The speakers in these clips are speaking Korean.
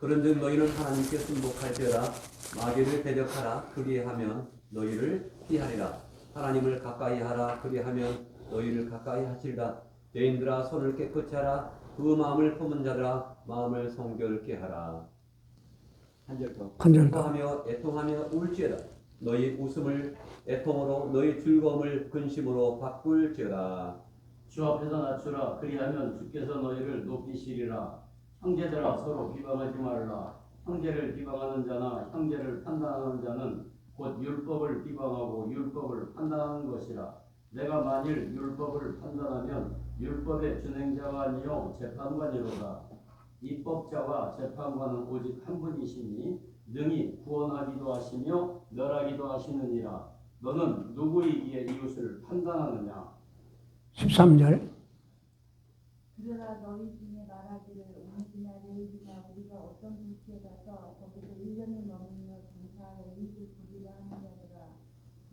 그런즉 너희는 하나님께 순복할지어다. 마귀를 대적하라. 그리하면 너희를 피하리라. 하나님을 가까이 하라. 그리하면 너희를 가까이 하시리라. 죄인들아 손을 깨끗이 하라. 그 마음을 품은 자들아 마음을 성결케 하라. 한 절 더. 슬퍼하며 애통하며 울지어다. 너희 웃음을 애통으로 너희 즐거움을 근심으로 바꿀지어다. 주 앞에서 낮추라. 그리하면 주께서 너희를 높이시리라. 형제들아 서로 비방하지 말라. 형제를 비방하는 자나 형제를 판단하는 자는 곧 율법을 비방하고 율법을 판단하는 것이라. 내가 만일 율법을 판단하면 율법의 준행자가 아니요 재판관이로다. 입법자와 재판관은 오직 한 분이시니 능히 구원하기도 하시며 멸하기도 하시느니라. 너는 누구이기에 이웃을 판단하느냐? 13절. 그러나 너희 중에 말하기를 오늘이나 내일이나 우리가 어떤 도시에 가서 거기서 1년을 머물며 장사하여 이익을 보리라 하는 자들아,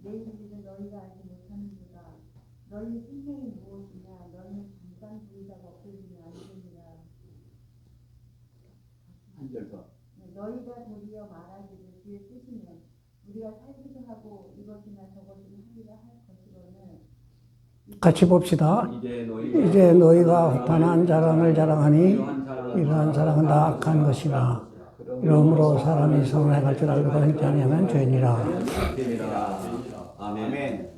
내일 일을 너희가 알지 못하는도다. 너희 생명이 무엇이냐? 너희는 잠깐 보이다가 없어지면 안 되느니라. 한 절 더. 너희가 도리어 말하기를 뒤에 쓰시면 우리가 살기도 하고 이것이나 저것이나 하리라 할 것이로는 같이 봅시다. 이제 너희가 반한 자랑을 자랑하니 이러한 자랑은 다 악한 것이나 이러므로 사람이 선을 줄 알고 행치 아니하면 죄니라. 아멘.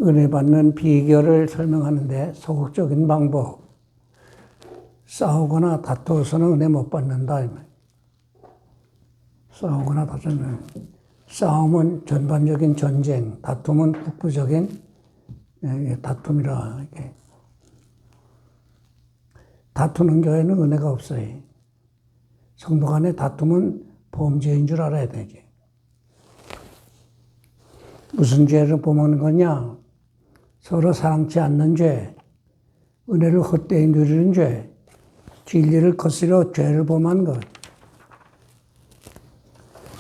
은혜 받는 비결을 설명하는데 소극적인 방법. 싸우거나 다투어서는 은혜 못 받는다. 싸우거나 다투면 싸움은 전반적인 전쟁, 다툼은 국부적인 다툼이라. 이렇게. 다투는 교회는 은혜가 없어요. 성도 간의 다툼은 범죄인 줄 알아야 되지. 무슨 죄를 범하는 거냐? 서로 사랑치 않는 죄, 은혜를 헛되이 누리는 죄, 진리를 거스려 죄를 범한 것,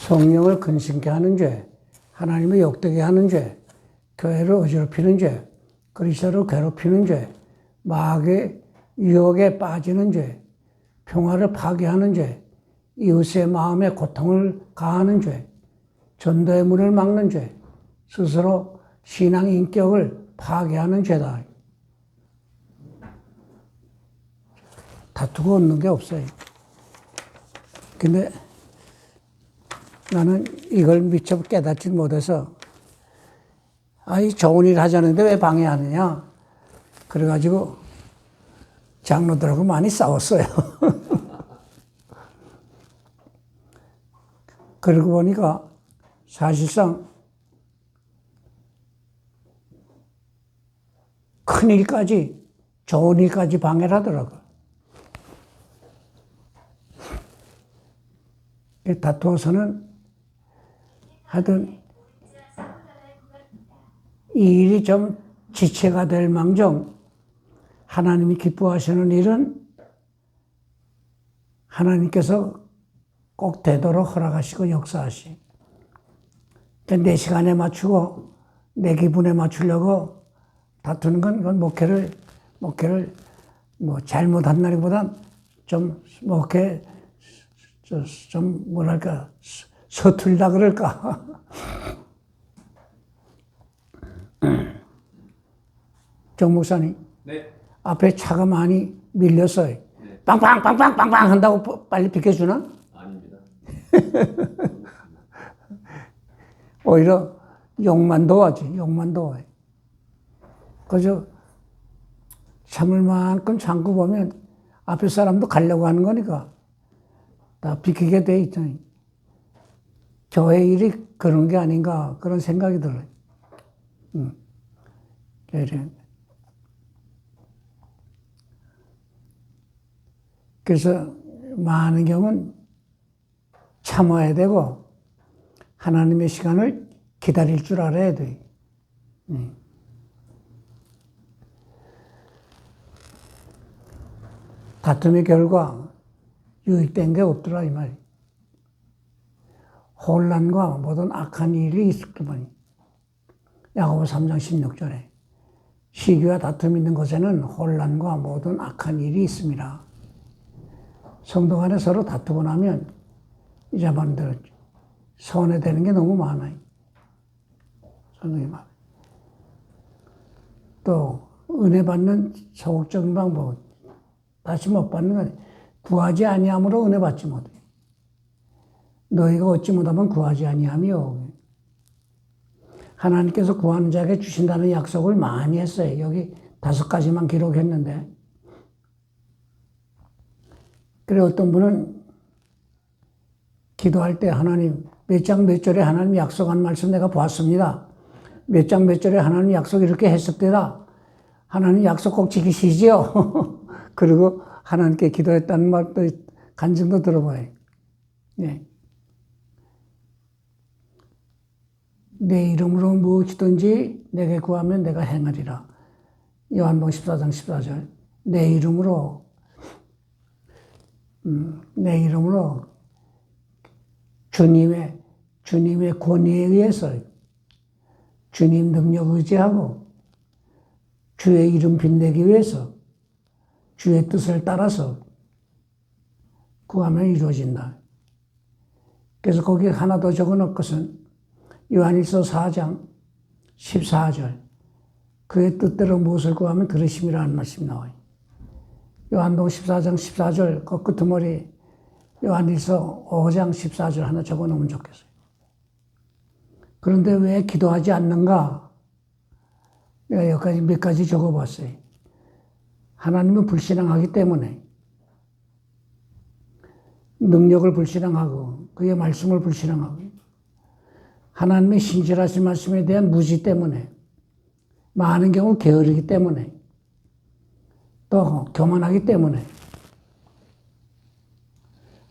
성령을 근심케 하는 죄, 하나님을 욕되게 하는 죄, 교회를 어지럽히는 죄, 그리스도를 괴롭히는 죄, 마귀의 유혹에 빠지는 죄, 평화를 파괴하는 죄, 이웃의 마음에 고통을 가하는 죄, 전도의 문을 막는 죄, 스스로 신앙 인격을 파괴하는 죄다. 다투고 얻는 게 없어요. 근데 나는 이걸 미처 깨닫지 못해서 이 좋은 일 하자는데 왜 방해하느냐. 그래가지고 장로들하고 많이 싸웠어요. 그러고 보니까 사실상 큰 일까지, 좋은 일까지 방해를 하더라고요. 다투어서는 하여튼 이 일이 좀 지체가 될 망정 하나님이 기뻐하시는 일은 하나님께서 꼭 되도록 허락하시고 역사하시. 내 시간에 맞추고 내 기분에 맞추려고 다투는 건 그건 목회를 뭐 잘못한 날보단 좀 목회 좀 뭐랄까 서툴다 그럴까. 정 목사님. 네. 앞에 차가 많이 밀려서 빵빵빵빵빵빵 한다고 빨리 비켜주나? 아닙니다. 오히려 욕만 도와지, 욕만 도와요. 그저 참을 만큼 참고 보면 앞에 사람도 가려고 하는 거니까 다 비키게 돼 있잖아요. 교회 일이 그런 게 아닌가 그런 생각이 들어요. 그래서 많은 경우는 참아야 되고 하나님의 시간을 기다릴 줄 알아야 돼요. 다툼의 결과 유익된 게 없더라 이 말이에요. 혼란과 모든 악한 일이 있었더만. 야고보 3장 16절에 시기와 다툼이 있는 곳에는 혼란과 모든 악한 일이 있습니다. 성도 간에 서로 다투고 나면 이자반들 손해되는 게 너무 많아요. 손해가 많아요. 또 은혜 받는 소극적인 방법, 다시 못 받는 건 구하지 아니함으로 은혜 받지 못해. 너희가 얻지 못하면 구하지 아니하며, 하나님께서 구하는 자에게 주신다는 약속을 많이 했어요. 여기 5가지만 기록했는데. 그래 어떤 분은 기도할 때 하나님 몇 장 몇 절에 하나님 약속한 말씀 내가 보았습니다. 몇 장 몇 절에 하나님 약속 이렇게 했었대다. 하나님 약속 꼭 지키시지요. 그리고 하나님께 기도했다는 말도 간증도 들어봐요. 네. 내 이름으로 무엇이든지 내게 구하면 내가 행하리라. 요한복음 14장 14절. 내 이름으로 주님의 권위에 의해서 주님 능력 의지하고 주의 이름 빛내기 위해서 주의 뜻을 따라서 구하면 이루어진다. 그래서 거기에 하나 더 적어놓은 것은 요한일서 4장 14절. 그의 뜻대로 무엇을 구하면 들으심이라는 말씀이 나와요. 요한복음 14장 14절 그 끄트머리 요한일서 5장 14절 하나 적어놓으면 좋겠어요. 그런데 왜 기도하지 않는가? 내가 여기까지 몇 가지 적어봤어요. 하나님은 불신앙하기 때문에, 능력을 불신앙하고 그의 말씀을 불신앙하고 하나님의 신실하신 말씀에 대한 무지 때문에, 많은 경우 게으르기 때문에, 또 교만하기 때문에,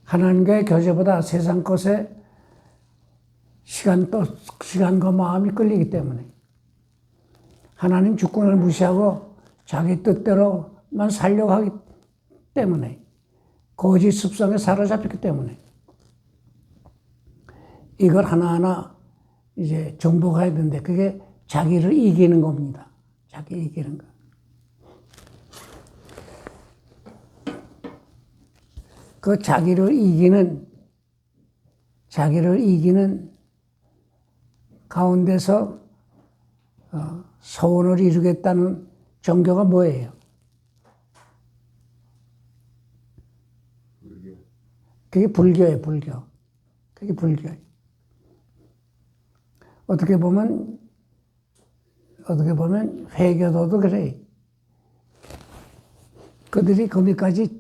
하나님과의 교제보다 세상 것에 시간과 마음이 끌리기 때문에, 하나님 주권을 무시하고 자기 뜻대로만 살려고 하기 때문에, 거짓 습성에 사로잡혔기 때문에, 이걸 하나하나 이제 정복해야 되는데, 그게 자기를 이기는 겁니다. 자기 이기는 거. 그 자기를 이기는 가운데서 소원을 이루겠다는 종교가 뭐예요? 그게 불교예요, 불교. 그게 불교예요. 어떻게 보면 회교도도 그래요. 그들이 거기까지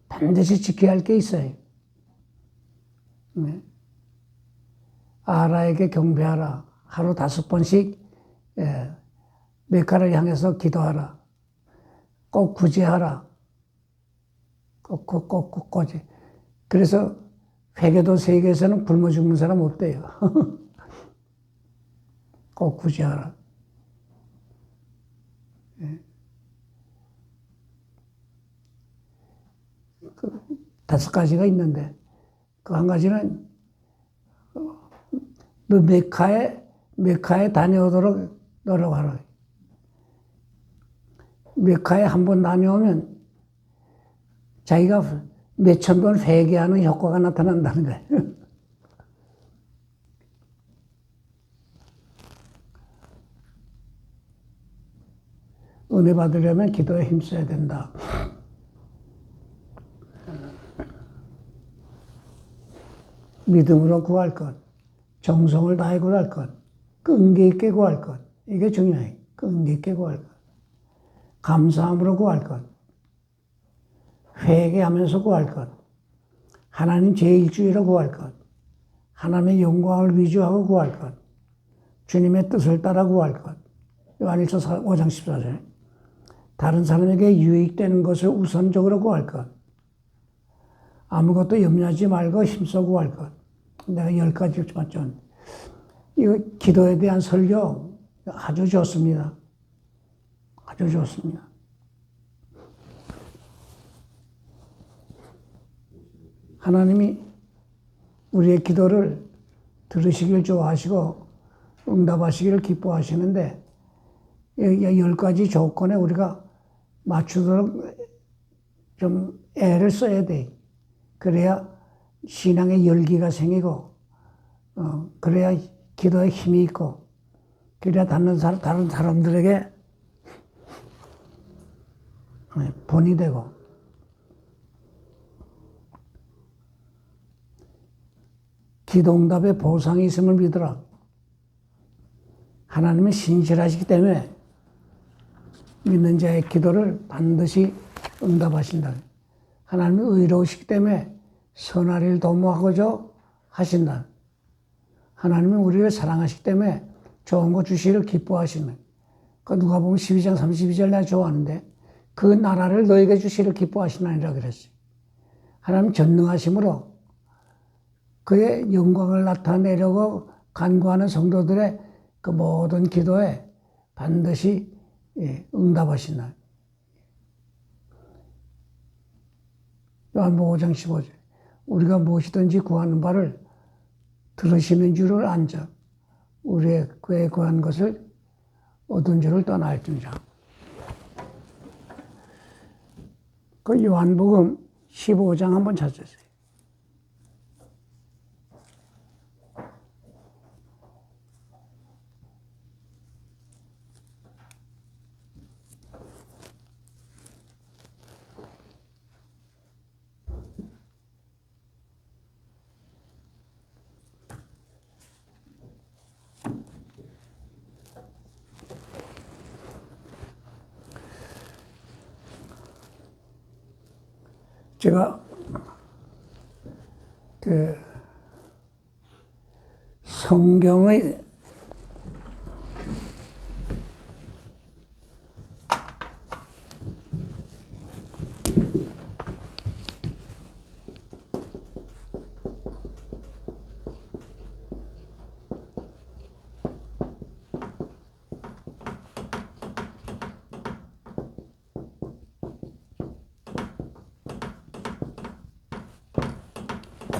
반드시 지켜야 할 게 있어요. 네. 아라에게 경배하라. 하루 5번씩 메카를 향해서 기도하라. 꼭 구제하라. 꼭 구제. 그래서 회계도 세계에서는 굶어 죽는 사람 없대요. 꼭 구제하라. 그 5가지가 있는데, 그 한 가지는 너 메카에 다녀오도록 노력하라. 메카에 한번 다녀오면 자기가 몇천 번 회개하는 효과가 나타난다는 거예요. 은혜 받으려면 기도에 힘써야 된다. 믿음으로 구할 것, 정성을 다해 구할 것, 끈기 있게 구할 것, 이게 중요해요. 끈기 있게 구할 것, 감사함으로 구할 것, 회개하면서 구할 것, 하나님 제1주의로 구할 것, 하나님의 영광을 위주하고 구할 것, 주님의 뜻을 따라 구할 것. 요한일서 5장 14절. 다른 사람에게 유익되는 것을 우선적으로 구할 것. 아무것도 염려하지 말고 힘써 구할 것. 내가 10가지 맞죠. 이거 기도에 대한 설교 아주 좋습니다. 아주 좋습니다. 하나님이 우리의 기도를 들으시길 좋아하시고 응답하시기를 기뻐하시는데, 10가지 조건에 우리가 맞추도록 좀 애를 써야 돼. 그래야 신앙의 열기가 생기고, 그래야 기도에 힘이 있고, 그래야 다른 사람들에게 본이 되고. 기도응답에 보상이 있음을 믿으라. 하나님은 신실하시기 때문에 믿는 자의 기도를 반드시 응답하신다. 하나님은 의로우시기 때문에 선할 일 도모하고자 하신다. 하나님은 우리를 사랑하시기 때문에 좋은 거 주시기를 기뻐하시는. 그 누가복음 12장 32절 내가 좋아하는데 그 나라를 너에게 주시기를 기뻐하시나니라 그랬어요. 하나님 전능하심으로 그의 영광을 나타내려고 간구하는 성도들의 그 모든 기도에 반드시 응답하시나. 요한복음 5장 15절. 우리가 무엇이든지 구하는 바를 들으시는 줄을 안자. 우리의 그에 구한 것을 얻은 줄을 떠나할지니라. 그 요한복음 15장 한번 찾으세요. 제가 그 성경의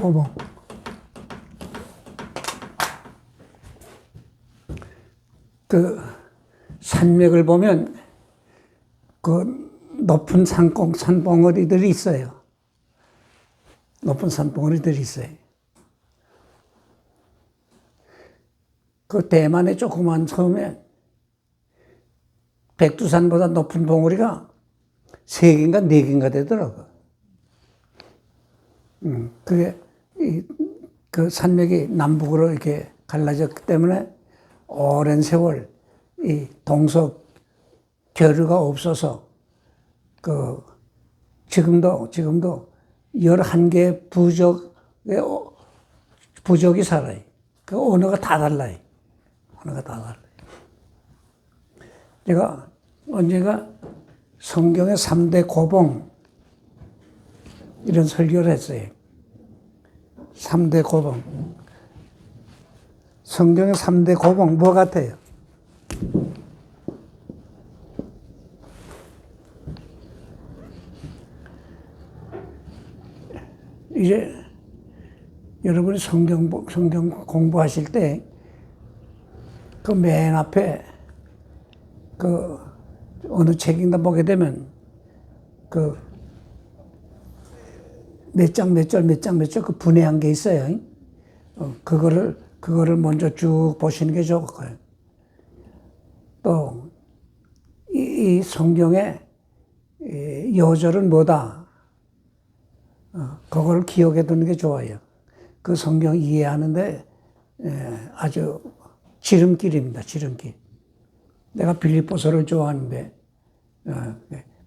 고봉. 그 산맥을 보면 그 높은 산봉우리들이 있어요. 높은 산봉우리들이 있어요. 그 대만의 조그만 섬에 백두산보다 높은 봉우리가 3개인가 4개인가 되더라고요. 그게 그 산맥이 남북으로 이렇게 갈라졌기 때문에 오랜 세월 이 동서 교류가 없어서 그 지금도 11개의 부족이 살아요. 그 언어가 다 달라요. 언어가 다 달라요. 제가 언젠가 성경의 3대 고봉 이런 설교를 했어요. 3대 고봉. 성경의 3대 고봉 뭐 같아요? 이제 여러분이 성경 공부하실 때 그 맨 앞에 그 어느 책인가 보게 되면 그 몇 장 몇 절 그 분해한 게 있어요. 그거를 먼저 쭉 보시는 게 좋을 거예요. 또 이 성경의 요절은 뭐다? 그걸 기억해 두는 게 좋아요. 그 성경 이해하는데 아주 지름길입니다. 지름길. 내가 빌립보서를 좋아하는데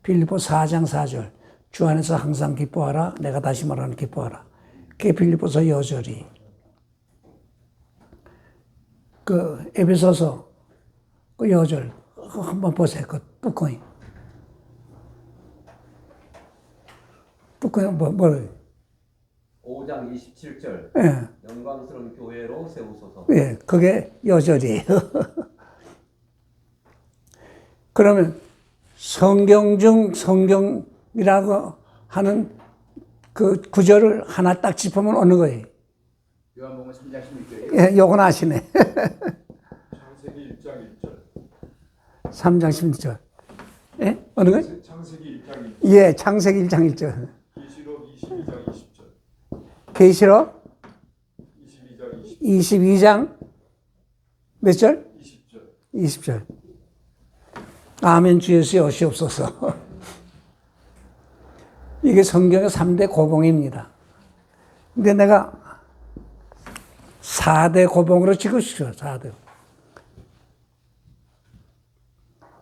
빌립보 4장 4절 주 안에서 항상 기뻐하라. 내가 다시 말하는 기뻐하라. 그게 빌립보서 요절이. 그 에베소서 그 요절 한번 보세요. 그 뚜껑이. 뚜껑이 뭐예요? 5장 27절. 예. 영광스러운 교회로 세우소서. 예, 그게 요절이에요. 그러면 성경 중 성경이라고 하는 그 구절을 하나 딱 짚으면 어느 거예요? 요한복음 3장 16절이요. 예, 요건 아시네. 창세기 1장 1절. 3장 16절. 예? 어느 거? 창세기 1장 1절. 예, 창세기 1장 1절. 계시록 22장 20절. 계시록 22장 20절. 22장 몇 절? 20절. 20절. 아멘 주 예수의 osi옵소서. 이게 성경의 3대 고봉입니다. 근데 내가 4대 고봉으로 찍고 싶어요. 4대.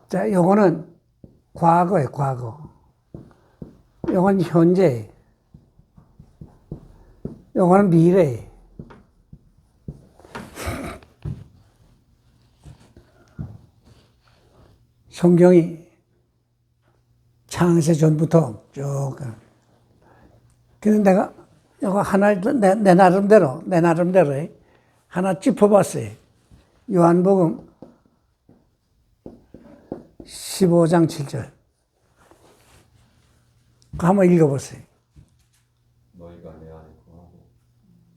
자, 요거는 과거예요, 과거. 요건 현재. 요거는 미래. 성경이 창세 전부터 쭉. 그래서 내가 이거 하나 내 나름대로 하나 짚어봤어요. 요한복음 15장 7절. 한번 읽어보세요.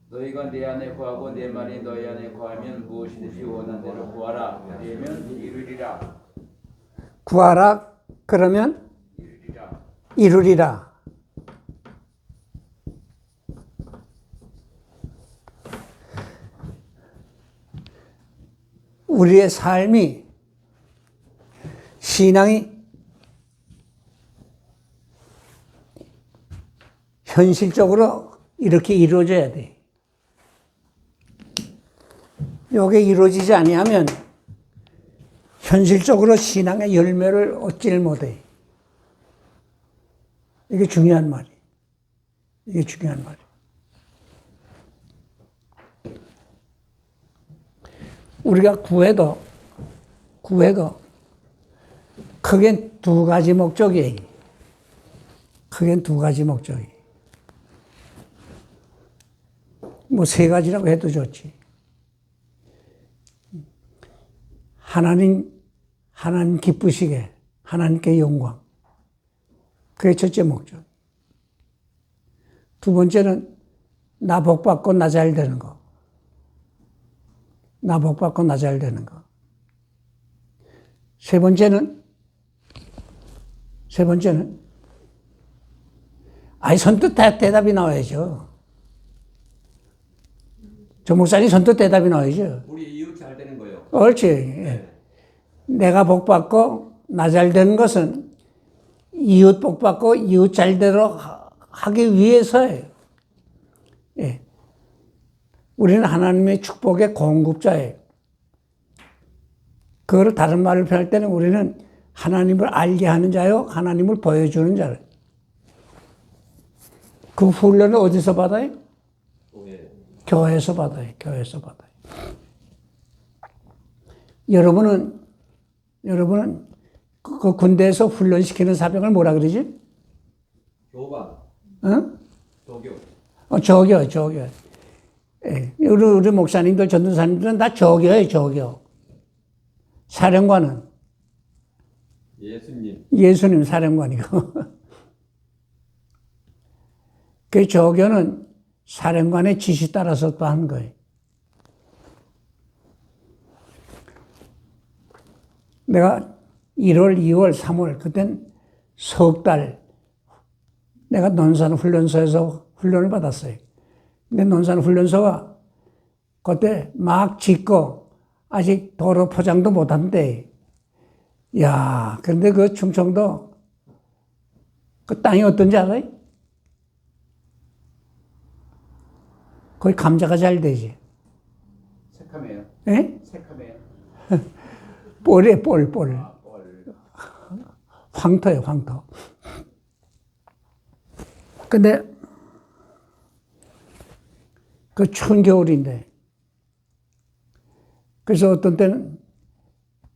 너희가 내 안에 거하고 내 말이 너희 안에 거하면 무엇이든지 원하는 대로 구하라. 그러면 이루리라. 구하라 그러면 이루리라. 우리의 삶이 신앙이 현실적으로 이렇게 이루어져야 돼. 이게 이루어지지 아니하면 현실적으로 신앙의 열매를 얻지를 못해. 이게 중요한 말이에요. 이게 중요한 말이에요. 우리가 구해도 크게 두 가지 목적이에요. 크게 두 가지 목적이. 뭐 세 가지라고 해도 좋지. 하나님 기쁘시게, 하나님께 영광. 그게 첫째 목적. 두 번째는 나 복받고 나 잘 되는 거. 나 복받고 나 잘 되는 거. 세 번째는 선뜻 대답이 나와야죠. 저 목사님 선뜻 대답이 나와야죠. 우리 이웃 잘 되는 거요. 그렇지. 예. 내가 복받고 나 잘 되는 것은 이웃 복받고 이웃 잘대로 하기 위해서예요. 예. 우리는 하나님의 축복의 공급자예요. 그거를 다른 말로 표현할 때는 우리는 하나님을 알게 하는 자요, 하나님을 보여주는 자를. 그 훈련을 어디서 받아요? 교회에서 받아요. 교회에서 받아요. 여러분은 그 군대에서 훈련시키는 사병을 뭐라 그러지? 교관. 응? 조교. 조교. 예. 우리 목사님들, 전도사님들은 다 조교예요, 조교. 사령관은? 예수님 사령관이고. 그 조교는 사령관의 지시 따라서 또 한 거예요. 내가 1월, 2월, 3월, 그땐 석 달, 내가 논산훈련소에서 훈련을 받았어요. 근데 논산훈련소가 그때 막 짓고 아직 도로 포장도 못한대. 야, 그런데 그 충청도 그 땅이 어떤지 알아요? 거기 감자가 잘 되지. 새카매요. 예? 새카매요. 뻘이에요, 뻘. 뻘. 황토예요, 황토. 근데 그 추운 겨울인데, 그래서 어떤 때는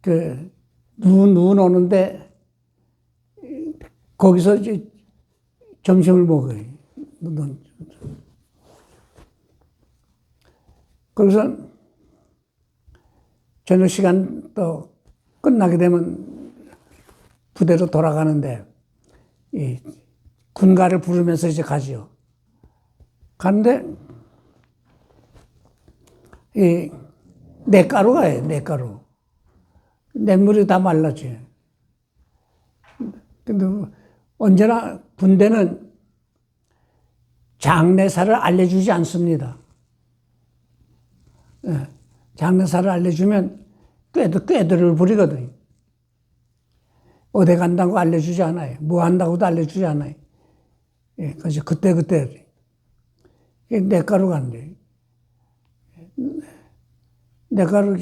그 눈 오는데 거기서 이제 점심을 먹어요. 그래서 저녁 시간 또 끝나게 되면 부대로 돌아가는데 이 군가를 부르면서 이제 가지요. 가는데 이 냇가루 가요, 냇가루. 냇물이 다 말랐지. 근데 언제나 군대는 장례사를 알려주지 않습니다. 예, 장례사를 알려주면 꾀들을 부리거든요. 어디 간다고 알려주지 않아요. 뭐 한다고도 알려주지 않아요. 예, 그래서 그때 냇가로 간대. 냇가로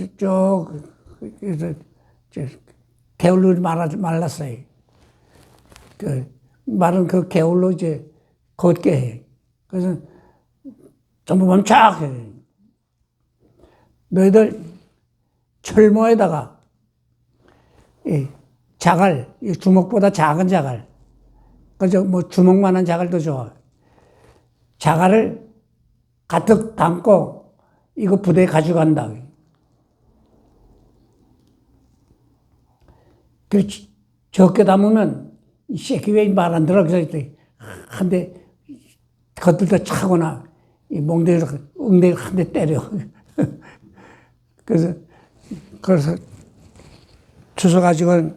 그래서 개울로 말랐어요. 마른 그 개울로 이제 걷게 해. 그래서 전부 멈춰! 너희들 철모에다가 이 자갈, 이 주먹보다 작은 자갈, 그저 뭐 주먹만한 자갈도 좋아. 자갈을 가득 담고 이거 부대에 가져간다. 그 적게 담으면 이 새끼 왜 말 안 들어? 그래서 한 대 겉들다 차거나 이 몽둥이로 엉덩이 한 대 때려. 그래서 주워가지고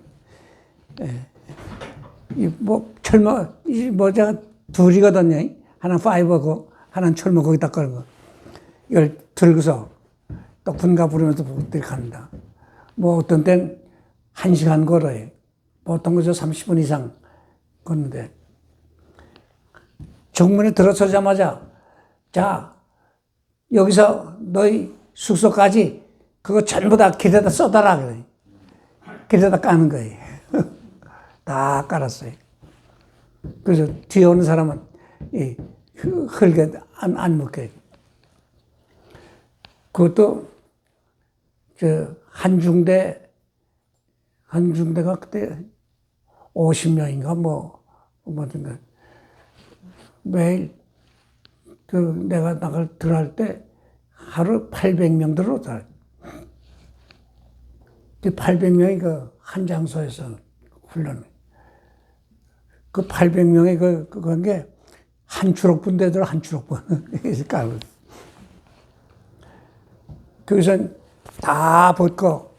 이뭐 철모 제가 둘이거든요. 하나 파이버고 하나는 철모 거기다 걸고 이걸 들고서 또 군가 부르면서 부들이 간다. 뭐 어떤 때는 1시간 걸어요. 보통 그저 30분 이상 걷는데 정문에 들어서자마자 자 여기서 너희 숙소까지 그거 전부 다 길에다 쏟아라 그래. 길에다 까는 거예요. 다 깔았어요. 그래서 뒤에 오는 사람은 이 흙에 안 묻게. 그것도 한중대가 그때 50명인가 뭐든가 매일 내가 들어갈 때 하루 800명 들어오더라. 그 800명이 그 한 장소에서 훈련을. 그 800명이 그건 게 한 주록분 되더라, 한 주록분. 그래서 다 벗고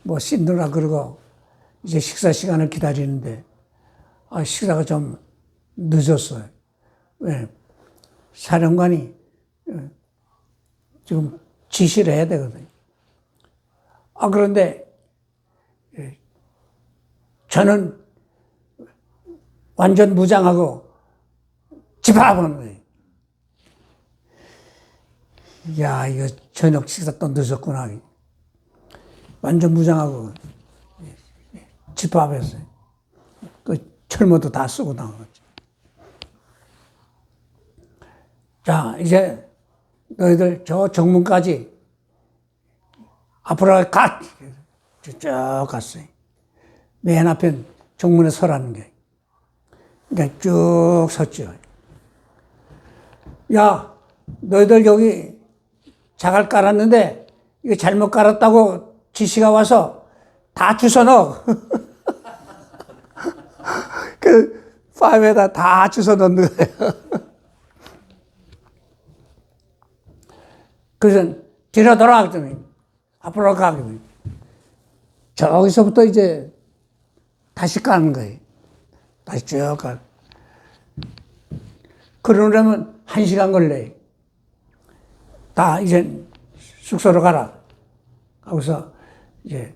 뭐 씻느라 그러고 이제 식사 시간을 기다리는데 식사가 좀 늦었어요. 왜? 사령관이 지금 지시를 해야 되거든요. 그런데 저는 완전 무장하고 집합하는 거예요. 야, 이거 저녁 식사 또 늦었구나. 완전 무장하고 집합했어요. 그 철모도 다 쓰고 나왔지. 자, 이제 너희들 저 정문까지 앞으로 가! 쭉 갔어요. 맨 앞에 정문에 서라는 게. 그러니까 쭉 섰죠. 야, 너희들 여기 자갈 깔았는데 이거 잘못 깔았다고 지시가 와서 다 주워 넣어. 그 파임에다 다 주워 넣는 거예요. 그래서 뒤로 돌아갔더니 앞으로 가기. 저기서부터 이제 다시 까는 거예요. 다시 쭉 가. 그러려면 1시간 걸려요. 다 이제 숙소로 가라. 거기서 이제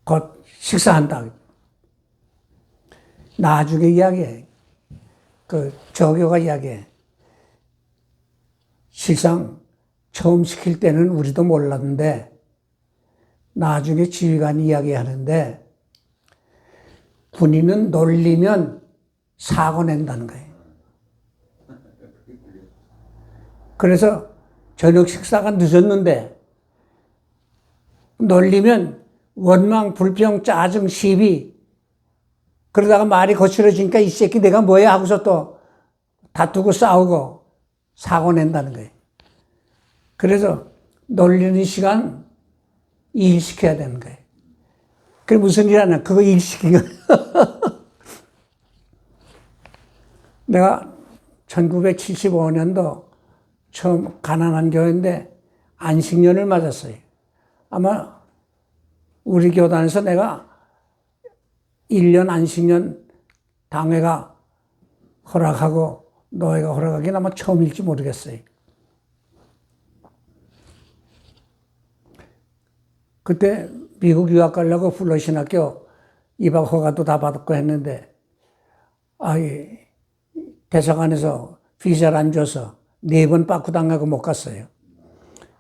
곧 식사한다. 나중에 이야기해. 그 조교가 이야기해. 실상 처음 시킬 때는 우리도 몰랐는데 나중에 지휘관이 이야기하는데 군인은 놀리면 사고 낸다는 거예요. 그래서 저녁 식사가 늦었는데 놀리면 원망, 불평, 짜증, 시비 그러다가 말이 거칠어지니까 이 새끼 내가 뭐야 하고서 또 다투고 싸우고 사고 낸다는 거예요. 그래서 놀리는 시간 일시켜야 되는 거예요. 그게 무슨 일 하냐? 그거 일시키고. 내가 1975년도 처음 가난한 교회인데 안식년을 맞았어요. 아마 우리 교단에서 내가 1년 안식년 당회가 허락하고 노회가 허락하기는 아마 처음일지 모르겠어요. 그때 미국 유학 가려고 플러신학교 입학 허가도 다 받았고 했는데 대사관에서 비자를 안 줘서 4번 빠꾸 당하고 못 갔어요.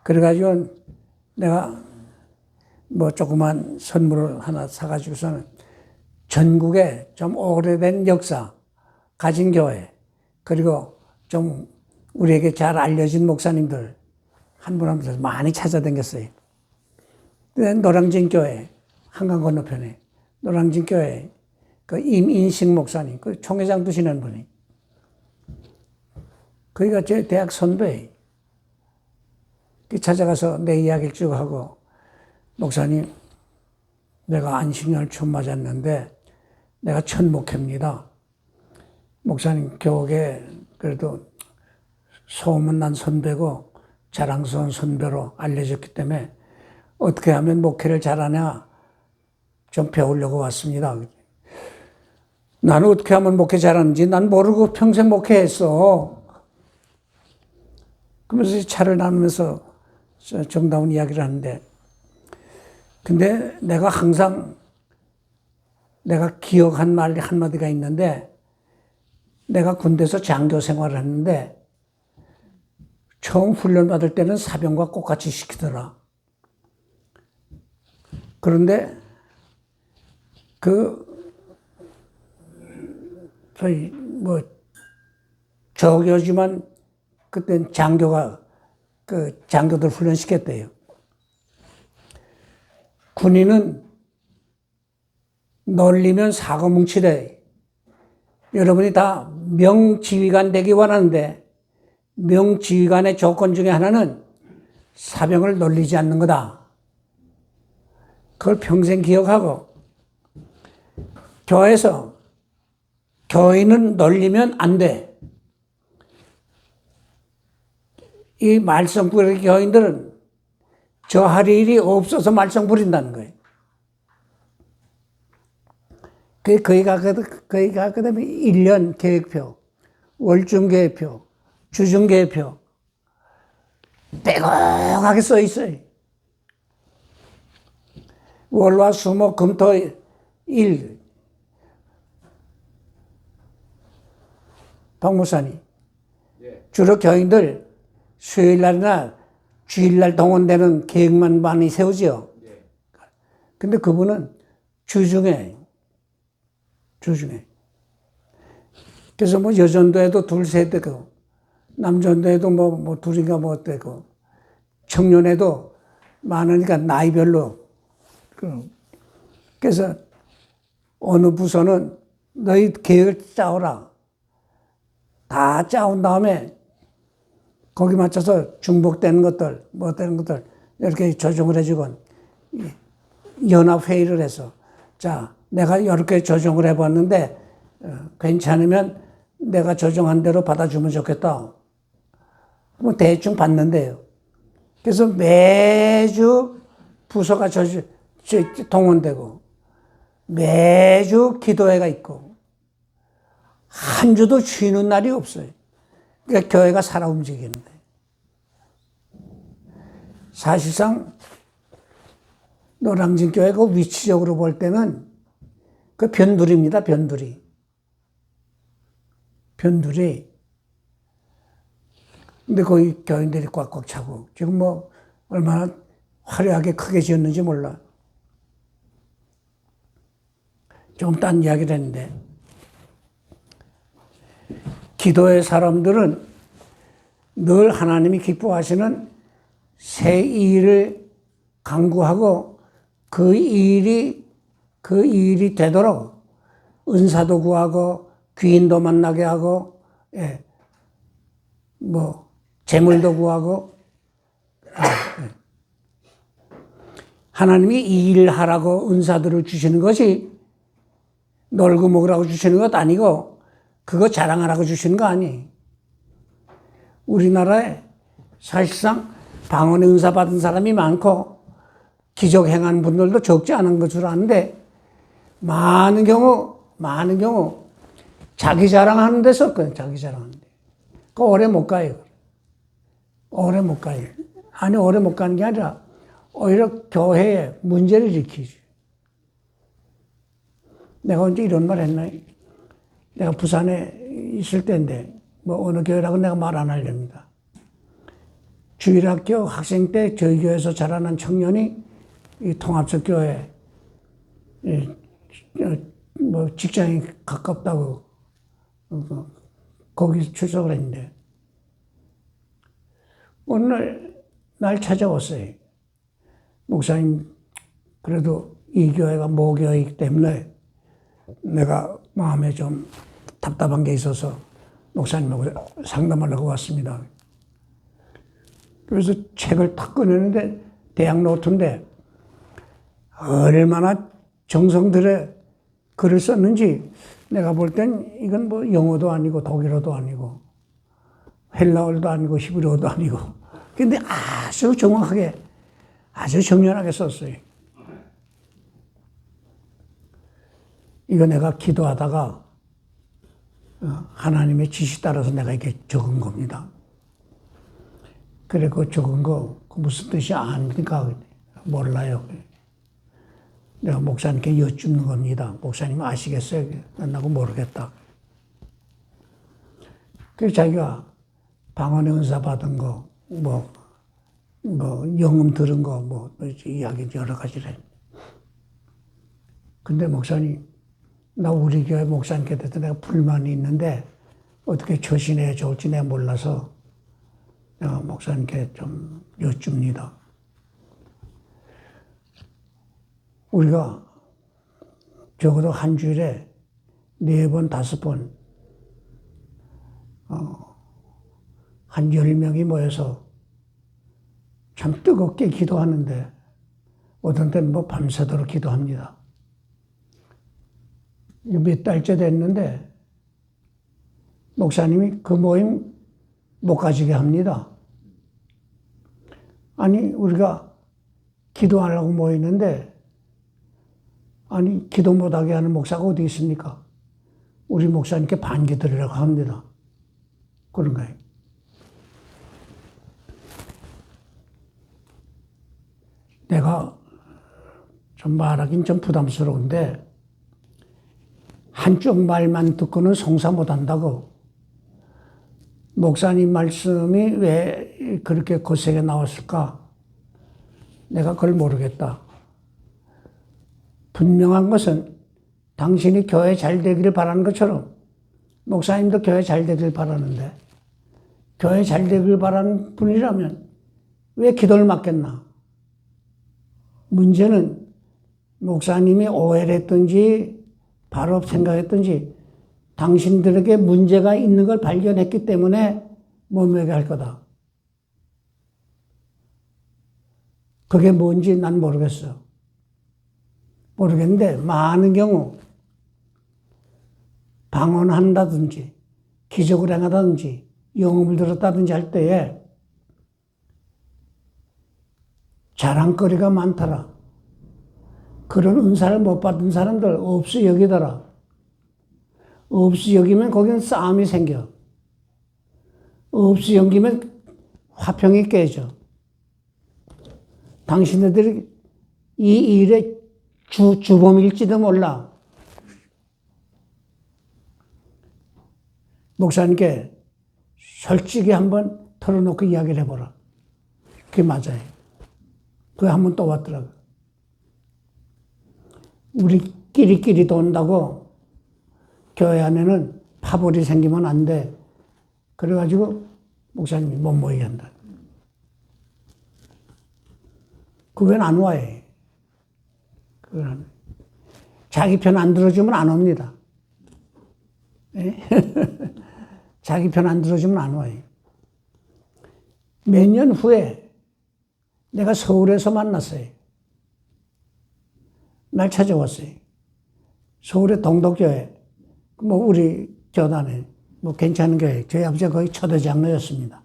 그래가지고 내가 뭐 조그만 선물을 하나 사가지고서는 전국에 좀 오래된 역사 가진 교회 그리고 좀 우리에게 잘 알려진 목사님들 한 분 한 분 많이 찾아다녔어요. 노량진 교회 한강 건너편에 노량진 교회 그 임인식 목사님 그 총회장 두시는 분이 거기가 제 대학 선배예요. 찾아가서 내 이야기를 쭉 하고 목사님 내가 안식년을 처음 맞았는데 내가 첫 목회입니다. 목사님 교회 그래도 소문난 선배고 자랑스러운 선배로 알려졌기 때문에 어떻게 하면 목회를 잘하냐 좀 배우려고 왔습니다. 나는 어떻게 하면 목회 잘하는지 난 모르고 평생 목회했어. 그러면서 차를 나누면서 정다운 이야기를 하는데 근데 내가 항상 내가 기억한 말 한마디가 있는데 내가 군대에서 장교 생활을 했는데 처음 훈련 받을 때는 사병과 똑같이 시키더라. 그런데 저희 저교지만 그땐 장교가 장교들 훈련시켰대요. 군인은 널리면 사고 뭉치래. 여러분이 다 명지휘관 되기 원하는데 명지휘관의 조건 중에 하나는 사병을 널리지 않는 거다. 그걸 평생 기억하고 교회에서 교인은 널리면 안 돼. 이 말썽 부리는 교인들은 저 할 일이 없어서 말썽 부린다는 거예요. 거기가 그 다음에 1년 계획표, 월중 계획표, 주중 계획표 빼곡하게 써 있어요. 월화 수목 금토 일 박무사님 주로 교인들 수요일날이나 주일날 동원되는 계획만 많이 세우죠. 근데 그분은 주중에 그래서 뭐 여전도에도 둘셋 되고 남전도에도 뭐 둘인가 뭐 되고 청년에도 많으니까 나이별로 그래서 어느 부서는 너희 계획을 짜오라. 다 짜온 다음에 거기 맞춰서 중복되는 것들, 뭐 되는 것들 이렇게 조정을 해주고 연합회의를 해서 자, 내가 이렇게 조정을 해봤는데 괜찮으면 내가 조정한 대로 받아주면 좋겠다. 뭐 대충 받는데요. 그래서 매주 부서가 동원되고 매주 기도회가 있고 한 주도 쉬는 날이 없어요. 그러니까 교회가 살아 움직이는데 사실상 노량진 교회가 위치적으로 볼 때는 그 변두리입니다. 변두리. 근데 거기 교인들이 꽉꽉 차고 지금 뭐 얼마나 화려하게 크게 지었는지 몰라. 좀 딴 이야기를 했는데 기도의 사람들은 늘 하나님이 기뻐하시는 새 일을 강구하고 그 일이 되도록 은사도 구하고 귀인도 만나게 하고 뭐 재물도 구하고 하나님이 이 일을 하라고 은사들을 주시는 것이 놀고 먹으라고 주시는 것 아니고 그거 자랑하라고 주시는 거 아니에요. 우리나라에 사실상 방언의 은사 받은 사람이 많고 기적 행한 분들도 적지 않은 것으로 아는데, 많은 경우, 자기 자랑하는 데 썼거든요, 자기 자랑하는 데. 그 오래 못 가요. 오래 못 가요. 아니, 오래 못 가는 게 아니라, 오히려 교회에 문제를 일으키지. 내가 언제 이런 말 했나? 내가 부산에 있을 때인데, 뭐 어느 교회라고 내가 말 안 하렵니다. 주일학교 학생 때 저희 교회에서 자라난 청년이 이 통합적 교회, 뭐 직장이 가깝다고 거기 출석을 했는데, 어느 날 찾아왔어요. 목사님, 그래도 이 교회가 모교이기 때문에 내가 마음에 좀 답답한 게 있어서 목사님하고 상담하려고 왔습니다. 그래서 책을 탁 꺼내는데 대학 노트인데 얼마나 정성 들여 글을 썼는지 내가 볼 땐 이건 뭐 영어도 아니고 독일어도 아니고 헬라어도 아니고 히브리어도 아니고 근데 아주 정확하게 아주 정연하게 썼어요. 이거 내가 기도하다가 하나님의 지시 따라서 내가 이렇게 적은 겁니다. 그래, 그 적은 거 무슨 뜻이 아닙니까? 몰라요. 내가 목사님께 여쭙는 겁니다. 목사님 아시겠어요? 나고 모르겠다. 그래서 자기가 방언의 은사 받은 거, 뭐 영음 들은 거, 이야기 여러 가지를. 근데 목사님, 나 우리 교회 목사님께 대해서 내가 불만이 있는데 어떻게 처신해야 좋을지 내가 몰라서 내가 목사님께 좀 여쭙니다. 우리가 적어도 한 주일에 4번, 5번, 한 10명이 모여서 참 뜨겁게 기도하는데 어떤 때는 뭐 밤새도록 기도합니다. 몇 달째 됐는데 목사님이 그 모임 못 가지게 합니다. 아니, 우리가 기도하려고 모이는데 아니, 기도 못하게 하는 목사가 어디 있습니까? 우리 목사님께 반기 드리라고 합니다. 그런 거예요. 내가 좀 말하긴 좀 부담스러운데 한쪽 말만 듣고는 송사 못한다고. 목사님 말씀이 왜 그렇게 거세게 나왔을까? 내가 그걸 모르겠다. 분명한 것은 당신이 교회 잘 되기를 바라는 것처럼 목사님도 교회 잘 되기를 바라는데 교회 잘 되기를 바라는 분이라면 왜 기도를 막겠나? 문제는 목사님이 오해를 했든지 바로 생각했든지 당신들에게 문제가 있는 걸 발견했기 때문에 머무르게 할 거다. 그게 뭔지 난 모르겠어. 모르겠는데 많은 경우 방언한다든지 기적을 행하다든지 영업을 들었다든지 할 때에 자랑거리가 많더라. 그런 은사를 못 받은 사람들 없이 여기더라. 없이 여기면 거기는 싸움이 생겨. 없이 여기면 화평이 깨져. 당신들이 이 일의 주범일지도 몰라. 목사님께 솔직히 한번 털어놓고 이야기를 해보라. 그게 맞아요. 그게 한번 또 왔더라고요. 우리끼리 돈다고 교회 안에는 파벌이 생기면 안 돼. 그래가지고 목사님이 못 모이게 한다. 그건 안 와요. 그건 자기 편 안 들어주면 안 옵니다. 자기 편 안 들어주면 안 와요. 몇 년 후에 내가 서울에서 만났어요. 날 찾아왔어요. 서울의 동덕교회, 우리 교단에 괜찮은 교회, 저희 아버지가 거기 초대 장로였습니다.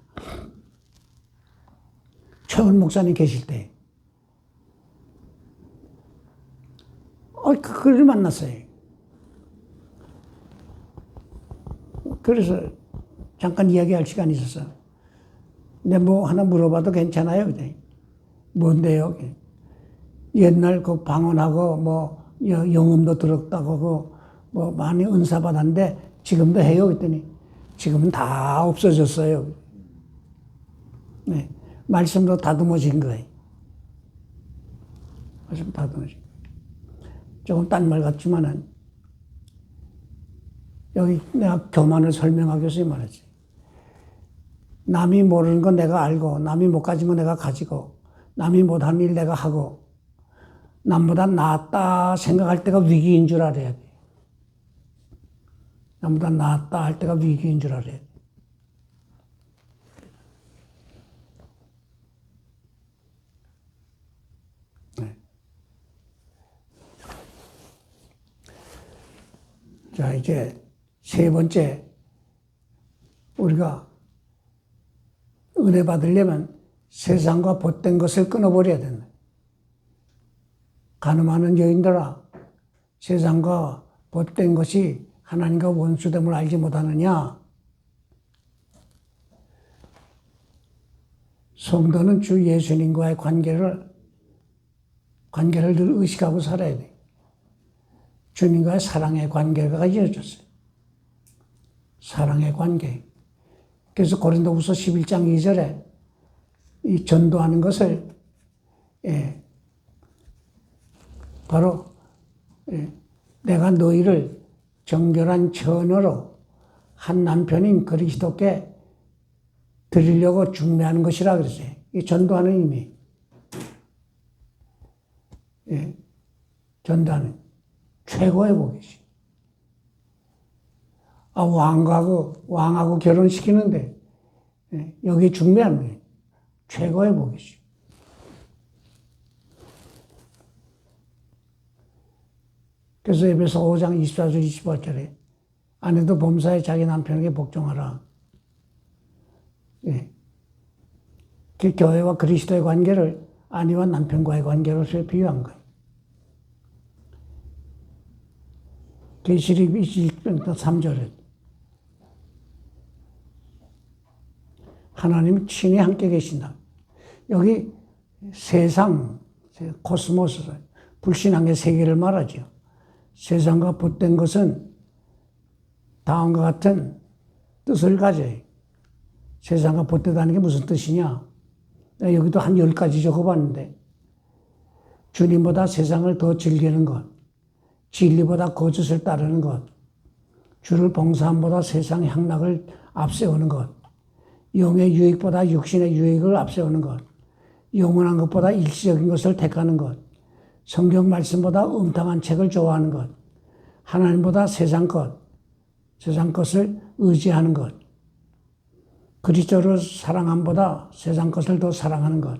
최은 목사님 계실 때. 그를 만났어요. 그래서 잠깐 이야기할 시간이 있어서 근데 뭐 하나 물어봐도 괜찮아요? 그래. 뭔데요? 옛날 그 방언하고 뭐 영음도 들었다고 뭐 많이 은사 받았는데 지금도 해요? 그랬더니 지금은 다 없어졌어요. 네. 말씀도 다듬어진 거예요. 말씀 다듬어진 거예요. 조금 딴 말 같지만은 여기 내가 교만을 설명하기 위해서 말했지. 남이 모르는 건 내가 알고, 남이 못 가진 건 내가 가지고, 남이 못한 일 내가 하고, 남보다 낫다 생각할 때가 위기인 줄 알아야 돼. 남보다 낫다 할 때가 위기인 줄 알아야 돼. 네. 자, 이제 세 번째, 우리가 은혜 받으려면 세상과 벗된 것을 끊어버려야 된다. 가늠하는 여인들아, 세상과 벗된 것이 하나님과 원수됨을 알지 못하느냐? 성도는 주 예수님과의 관계를 늘 의식하고 살아야 돼. 주님과의 사랑의 관계가 이어졌어요. 사랑의 관계. 그래서 고린도후서 11장 2절에 이 전도하는 것을 바로 내가 너희를 정결한 전으로 한 남편인 그리스도께 드리려고 중매하는 것이라 그랬어요. 이 전도하는 의미. 전도하는 최고의 복이지. 왕하고 결혼시키는데 여기 중매하는 거예요. 최고의 복이지. 그래서 에베소 5장 24절 25절에 아내도 범사에 자기 남편에게 복종하라. 그 교회와 그리스도의 관계를 아내와 남편과의 관계로서 비유한 거예요. 계시록 23절에 하나님이 친히 함께 계신다. 여기 세상, 코스모스, 불신앙의 세계를 말하죠. 세상과 벗된 것은 다음과 같은 뜻을 가져요. 세상과 벗되다는 게 무슨 뜻이냐? 여기도 한 10가지 적어봤는데 주님보다 세상을 더 즐기는 것, 진리보다 거짓을 따르는 것, 주를 봉사함보다 세상의 향락을 앞세우는 것, 영의 유익보다 육신의 유익을 앞세우는 것, 영원한 것보다 일시적인 것을 택하는 것, 성경 말씀보다 음탕한 책을 좋아하는 것, 하나님보다 세상 것을 의지하는 것, 그리스도를 사랑함보다 세상 것을 더 사랑하는 것,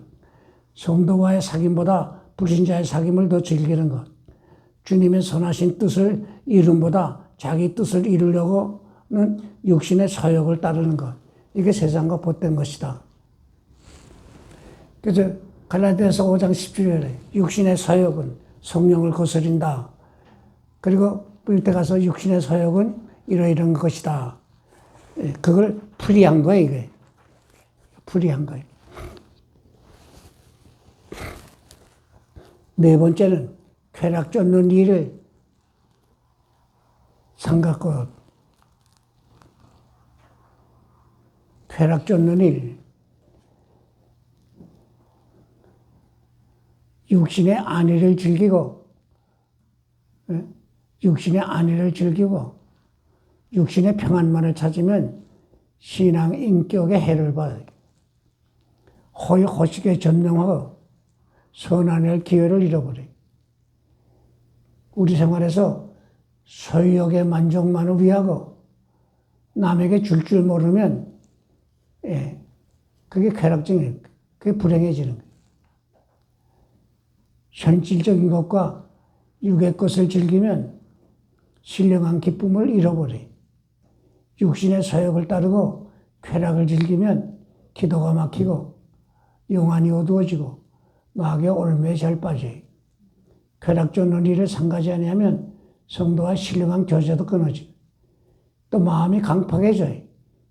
성도와의 사귐보다 불신자의 사귐을 더 즐기는 것, 주님의 선하신 뜻을 이룸보다 자기 뜻을 이루려고는 육신의 서욕을 따르는 것, 이게 세상과 벗된 것이다. 그래서 갈라디아서 5장 17절에 육신의 서욕은 성령을 거스린다. 그리고 밑에 가서 육신의 서욕은 이러이러한 것이다. 그걸 풀이한 거예요, 이게. 풀이한 거예요. 네 번째는 쾌락 쫓는 일을 삼갔고, 쾌락 쫓는 일, 육신의 안위를 즐기고, 육신의 안위를 즐기고, 육신의 평안만을 찾으면 신앙 인격의 해를 봐요. 호식에 전념하고 선한 일 기회를 잃어버려요. 우리 생활에서 소유욕의 만족만을 위하고 남에게 줄 모르면 그게 쾌락증이에요. 그게 불행해지는 거예요. 현실적인 것과 육의 것을 즐기면 신령한 기쁨을 잃어버려요. 육신의 서욕을 따르고 쾌락을 즐기면 기도가 막히고 영안이 어두워지고 마귀의 올매에 잘 빠져요. 쾌락적인 일에 상가지 아니하면 성도와 신령한 교제도 끊어지고 또 마음이 강팍해져요.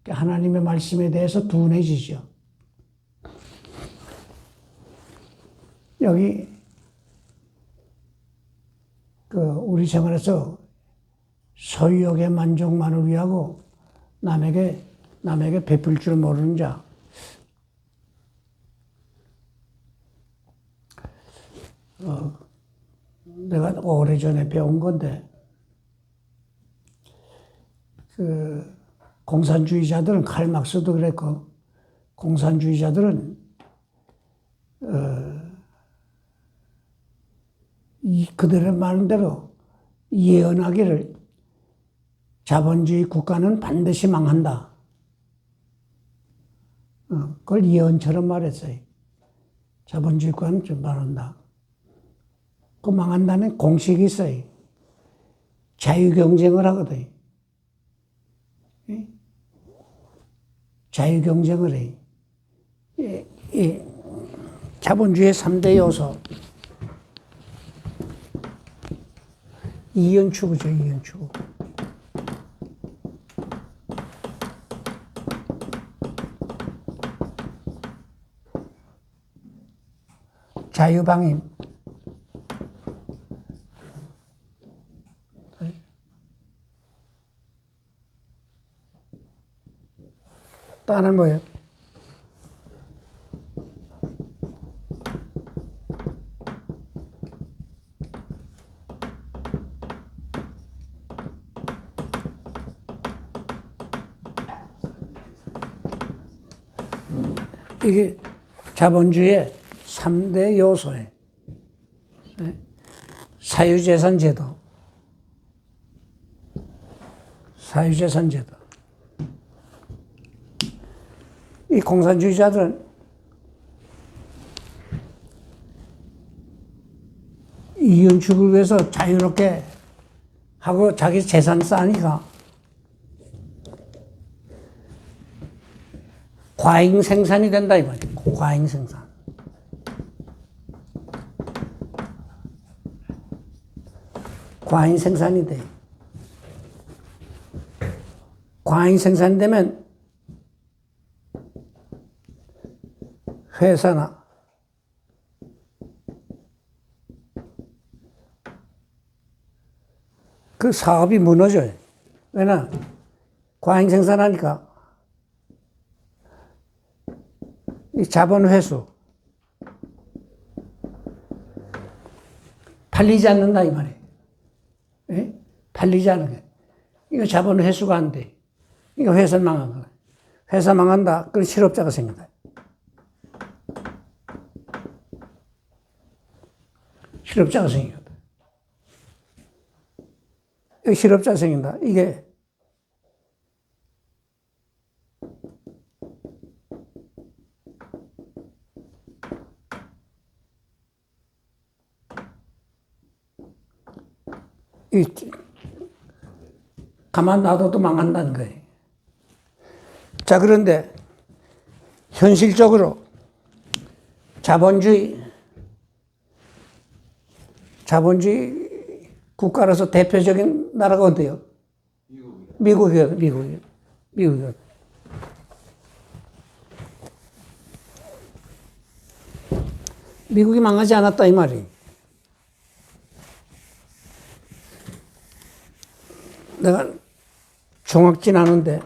하나님의 말씀에 대해서 둔해지죠. 여기 우리 생활에서 소유욕의 만족만을 위하고 남에게 베풀 줄 모르는 자. 내가 오래전에 배운 건데, 공산주의자들은, 칼막스도 그랬고, 공산주의자들은, 그들의 말대로 예언하기를 자본주의 국가는 반드시 망한다. 그걸 예언처럼 말했어요. 자본주의 국가는 좀 망한다. 그 망한다는 공식이 있어요. 자유경쟁을 하거든. 자유경쟁을 해. 자본주의의 3대 요소. 이연추구죠, 이연추구. 자유방임. 또 하나는 뭐예요? 이게 자본주의의 3대 요소예요. 사유재산제도. 사유재산제도. 이 공산주의자들은 이윤축을 위해서 자유롭게 하고 자기 재산 쌓으니까 과잉 생산이 된다 이 말이에요. 과잉 생산. 과잉 생산이 돼. 과잉 생산이 되면 회사나 그 사업이 무너져요. 왜냐? 과잉 생산하니까 이 자본 회수 팔리지 않는다 이 말이에요. 예? 팔리지 않는 게 이거 자본 회수가 안 돼. 이거 회사 망한 거야. 회사 망한다. 그럼 실업자가 생긴다. 실업자가 생긴다. 여기 실업자가 생긴다. 이게 가만 놔둬도 망한다는 거예요. 자, 그런데 현실적으로 자본주의 국가로서 대표적인 나라가 어디예요? 미국이요. 미국이요. 미국이 망하지 않았다 이 말이. 내가 중학진 하는데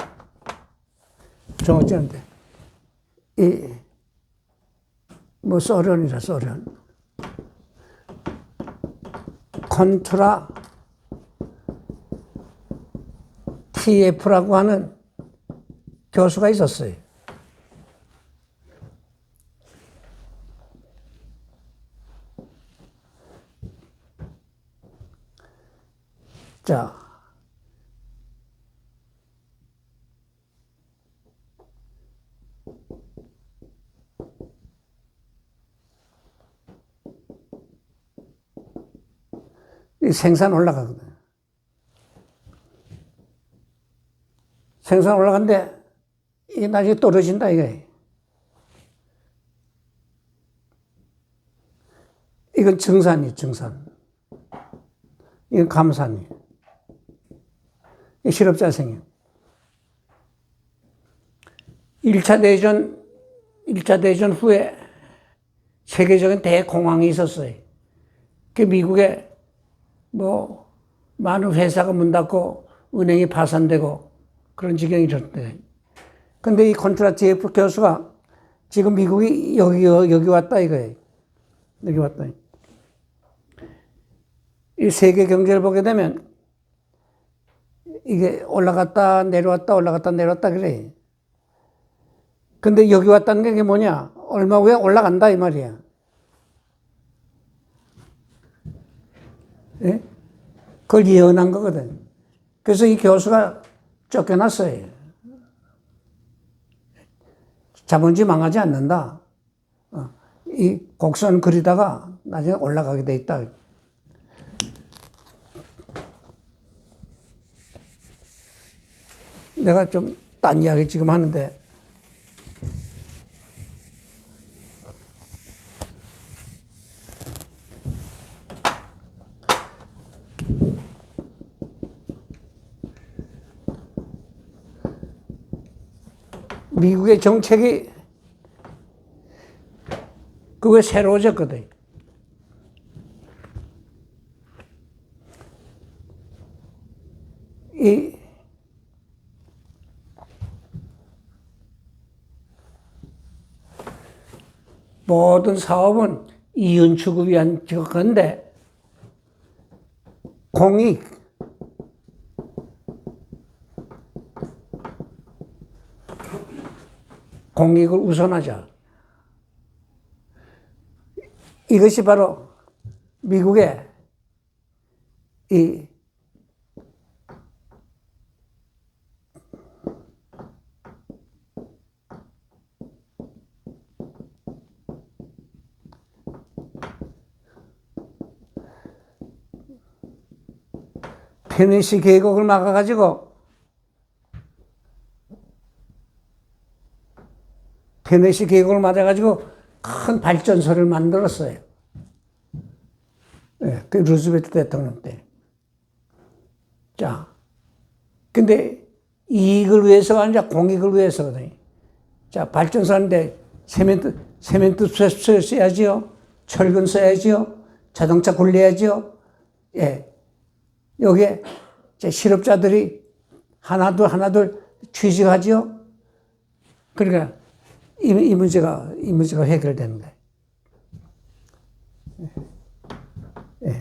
소련이라 소련. 컨트라 TF라고 하는 교수가 있었어요. 자, 이 생산 올라가거든. 생산 올라가는데 이게 나중에 떨어진다 이게. 이건 증산이에요, 증산. 이건 감산이에요. 실업자생이에요. 1차 대전 후에 세계적인 대공황이 있었어요. 그 미국에 많은 회사가 문 닫고 은행이 파산되고 그런 지경이 있었대. 근데 이 콘트라 제프 교수가 지금 미국이 여기 왔다 이거예요. 여기 왔다. 이 세계 경제를 보게 되면 이게 올라갔다 내려왔다 올라갔다 내려왔다 그래. 근데 여기 왔다는 게 뭐냐? 얼마 후에 올라간다 이 말이야. 예? 그걸 예언한 거거든. 그래서 이 교수가 쫓겨났어요. 자본주의 망하지 않는다. 이 곡선 그리다가 나중에 올라가게 돼 있다. 내가 좀 딴 이야기 지금 하는데 미국의 정책이 그게 새로워졌거든. 이 모든 사업은 이윤 추구를 위한 건데 공익을 우선하자. 이것이 바로 미국의 이 테네시 계곡을 막아가지고 테네시 계곡을 맞아가지고 큰 발전소를 만들었어요. 네, 그 루즈벨트 대통령 때. 자, 근데 이익을 위해서가 아니라 공익을 위해서거든요. 자, 발전소 하는데 세멘트 써야지요. 철근 써야지요. 자동차 굴려야지요. 예. 여기에 실업자들이 하나둘 취직하지요. 그러니까 이 문제가 해결되는 거예요. 예.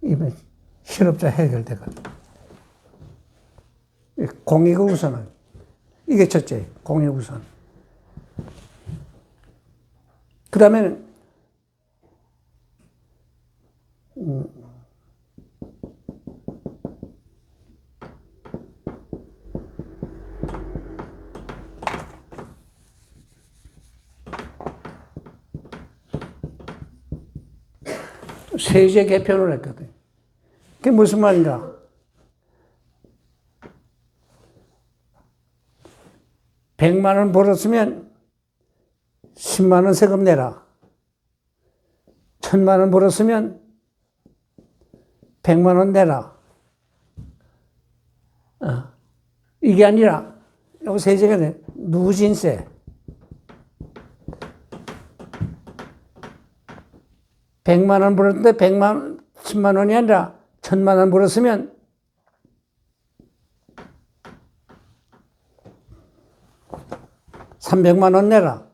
이 실업자 해결되거든. 공익을 우선은. 이게 첫째, 공익 우선. 그 다음에는, 세제 개편을 했거든. 그게 무슨 말인가? 100만 원 벌었으면 10만 원 세금 내라. 1000만 원 벌었으면 100만 원 내라. 이게 아니라, 여기 세제가 누진세. 100만 원 벌었는데 10만 원이 아니라 1000만 원 벌었으면 300만 원 내라.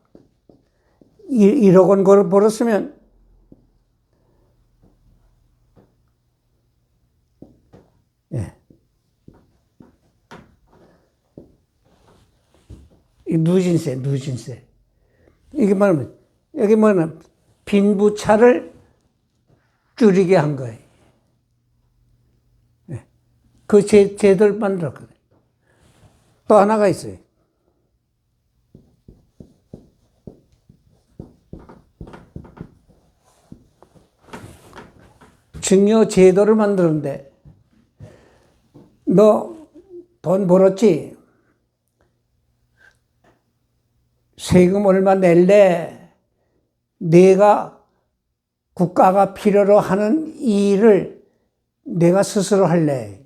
1억 원 벌었으면 예. 이 누진세. 이게 뭐냐면 여기 뭐냐면 빈부차를 줄이게 한 거예요. 예. 그 제도를 만들었거든요. 또 하나가 있어요. 증여 제도를 만드는데 너 돈 벌었지? 세금 얼마 낼래? 내가 국가가 필요로 하는 일을 내가 스스로 할래.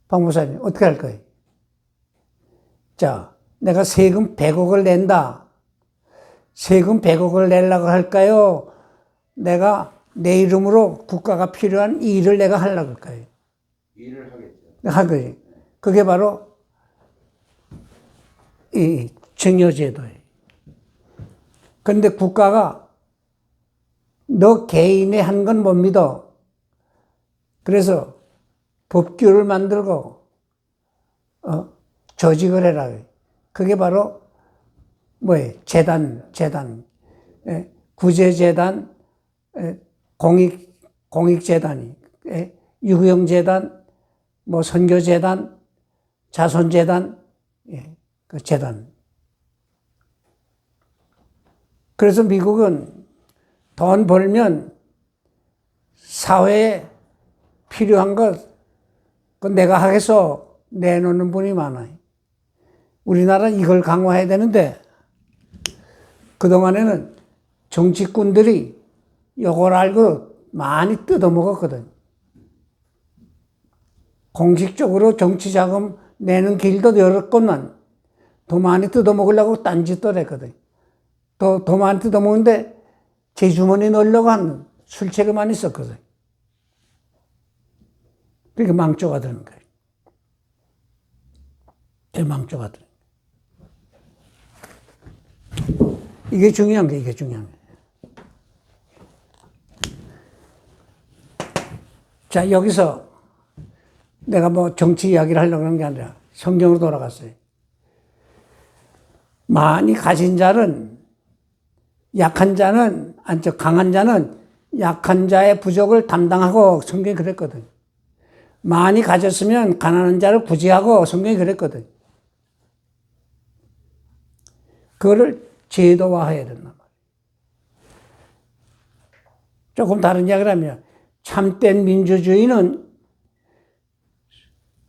박 목사님, 어떻게 할 거예요? 자, 내가 세금 100억을 낸다. 세금 100억을 내려고 할까요? 내가 내 이름으로 국가가 필요한 이 일을 내가 하려고 할까요? 일을 하겠죠. 할 거지. 그게 바로 이 증여제도예요. 그런데 국가가 너 개인이 한 건 못 믿어. 그래서 법규를 만들고 조직을 해라. 그게 바로 뭐예요? 재단, 구제재단, 공익재단이, 유형재단, 뭐 선교재단, 자손재단, 그 재단. 그래서 미국은 돈 벌면 사회에 필요한 것, 그 내가 하겠어 내놓는 분이 많아요. 우리나라는 이걸 강화해야 되는데, 그동안에는 정치꾼들이 이걸 알고 많이 뜯어먹었거든. 공식적으로 정치 자금 내는 길도 열었건만 더 많이 뜯어먹으려고 딴짓도 했거든. 더 많이 뜯어먹는데 제 주머니 넣으려고 하는 술책이 있었거든. 그러니까 망조가 되는 거예요. 망조가 되는 거예요. 이게 중요한 거예요. 이게 중요한 거예요. 자, 여기서 내가 뭐 정치 이야기를 하려고 하는 게 아니라 성경으로 돌아갔어요. 많이 가진 자는 강한 자는 약한 자의 부족을 담당하고 성경이 그랬거든. 많이 가졌으면 가난한 자를 구제하고 성경이 그랬거든. 그거를 제도화해야 된단 말이에요. 조금 다른 이야기를 하면 참된 민주주의는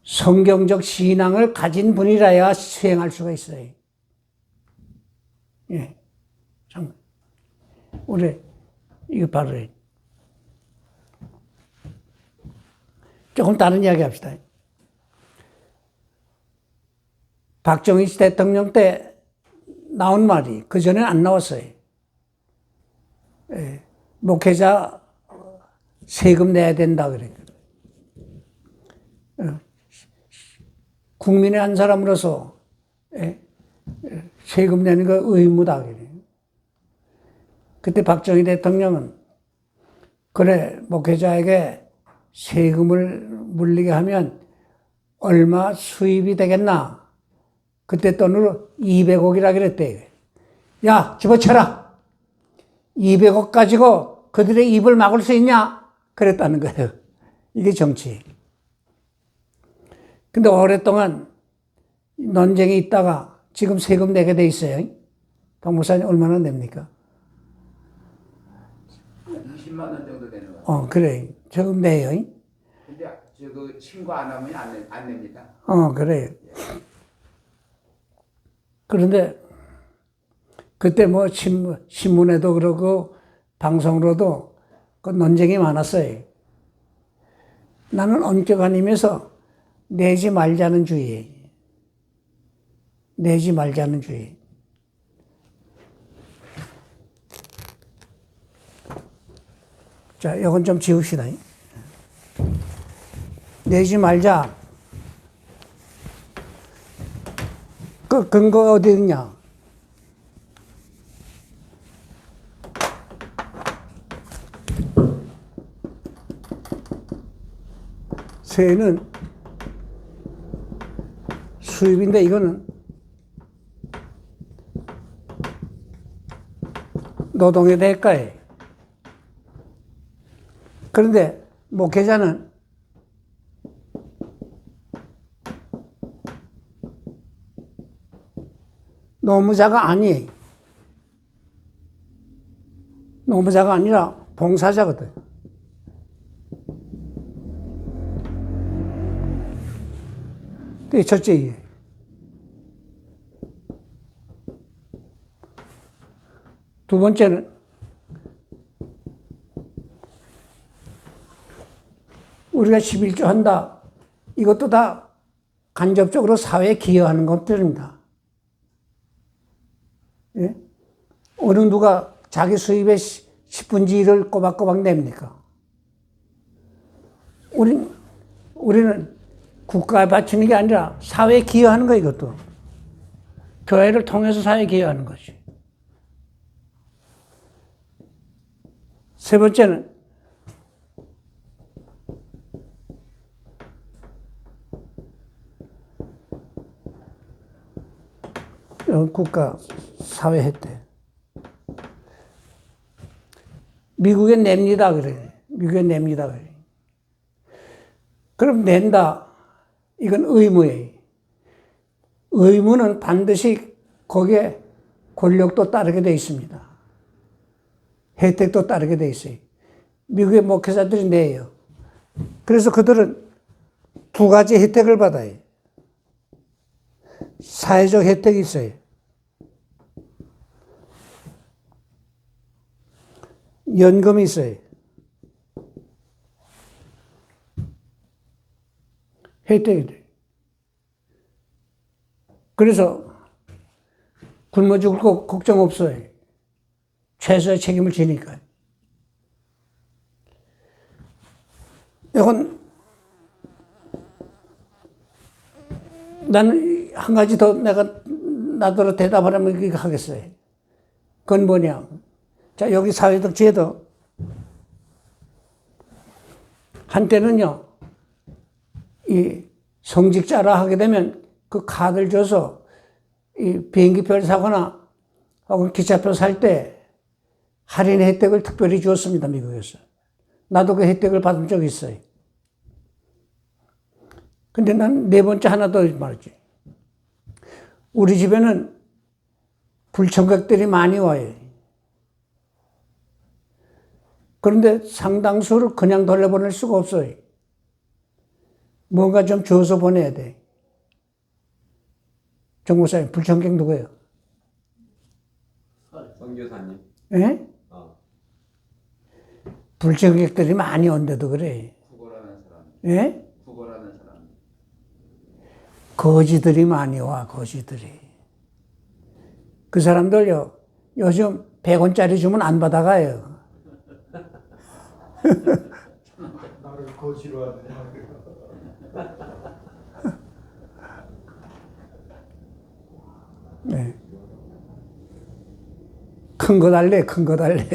성경적 신앙을 가진 분이라야 수행할 수가 있어요. 예. 참. 우리, 이거 바로, 조금 다른 이야기 합시다. 박정희 대통령 때 나온 말이 그전엔 안 나왔어요. 예. 목회자 세금 내야 된다 그랬거든. 국민의 한 사람으로서 세금 내는 거 의무다 그래. 그때 박정희 대통령은 그래 목회자에게 세금을 물리게 하면 얼마 수입이 되겠나? 그때 돈으로 200억이라 그랬대. 야, 집어쳐라. 200억 가지고 그들의 입을 막을 수 있냐? 그랬다는 거예요. 이게 정치. 근데 오랫동안 논쟁이 있다가 지금 세금 내게 돼 있어요. 박 목사님 얼마나 냅니까? 20만 원 정도 되는 거예요. 그래. 세금 내요. 근데 그 신고 안 하면 안 냅니다. 그래. 그런데 그때 뭐 신문에도 그러고 방송으로도 그 논쟁이 많았어요. 나는 엄격한 힘에서 내지 말자는 주의. 내지 말자는 주의. 자, 이건 좀 지웁시다. 내지 말자. 그 근거 어디 있냐? 세는 수입인데 이거는 노동의 대가예요. 그런데 목회자는 노무자가 아니에요. 노무자가 아니라 봉사자거든. 그게 첫째예요. 두 번째는 우리가 11조 한다. 이것도 다 간접적으로 사회에 기여하는 것들입니다. 예? 어느 누가 자기 수입의 10분의 1을 꼬박꼬박 냅니까? 우리는 국가에 바치는 게 아니라 사회에 기여하는 거야, 이것도. 교회를 통해서 사회에 기여하는 거지. 세 번째는 국가 사회 혜택. 미국에 냅니다, 그래. 미국에 냅니다, 그래. 그럼 낸다. 이건 의무예요. 의무는 반드시 거기에 권력도 따르게 돼 있습니다. 혜택도 따르게 돼 있어요. 미국의 목회자들이 내요. 그래서 그들은 두 가지 혜택을 받아요. 사회적 혜택이 있어요. 연금이 있어요. 혜택이 돼요. 그래서 굶어 죽을 거 걱정 없어요. 최소의 책임을 지니까. 이건 나는 한 가지 더 내가 나더러 대답하라면 이거 하겠어요. 그건 뭐냐. 자, 여기 사회적 제도. 한때는요, 이 성직자라 하게 되면 그 카드를 줘서 이 비행기표를 사거나 혹은 기차표 살 때 할인 혜택을 특별히 주었습니다, 미국에서. 나도 그 혜택을 받은 적이 있어요. 근데 난 네 번째 하나 더 말했지. 우리 집에는 불청객들이 많이 와요. 그런데 상당수를 그냥 돌려보낼 수가 없어요. 뭔가 좀 줘서 보내야 돼. 정 목사님, 불청객 누구예요? 선교사님. 예? 불청객들이 많이 온데도 그래. 구걸하는 사람. 예? 구걸하는 사람. 거지들이 많이 와, 거지들이. 그 사람들요, 요즘 100원짜리 주면 안 받아가요. 나를 거지로 하네. 네. 큰 거 달래, 큰 거 달래.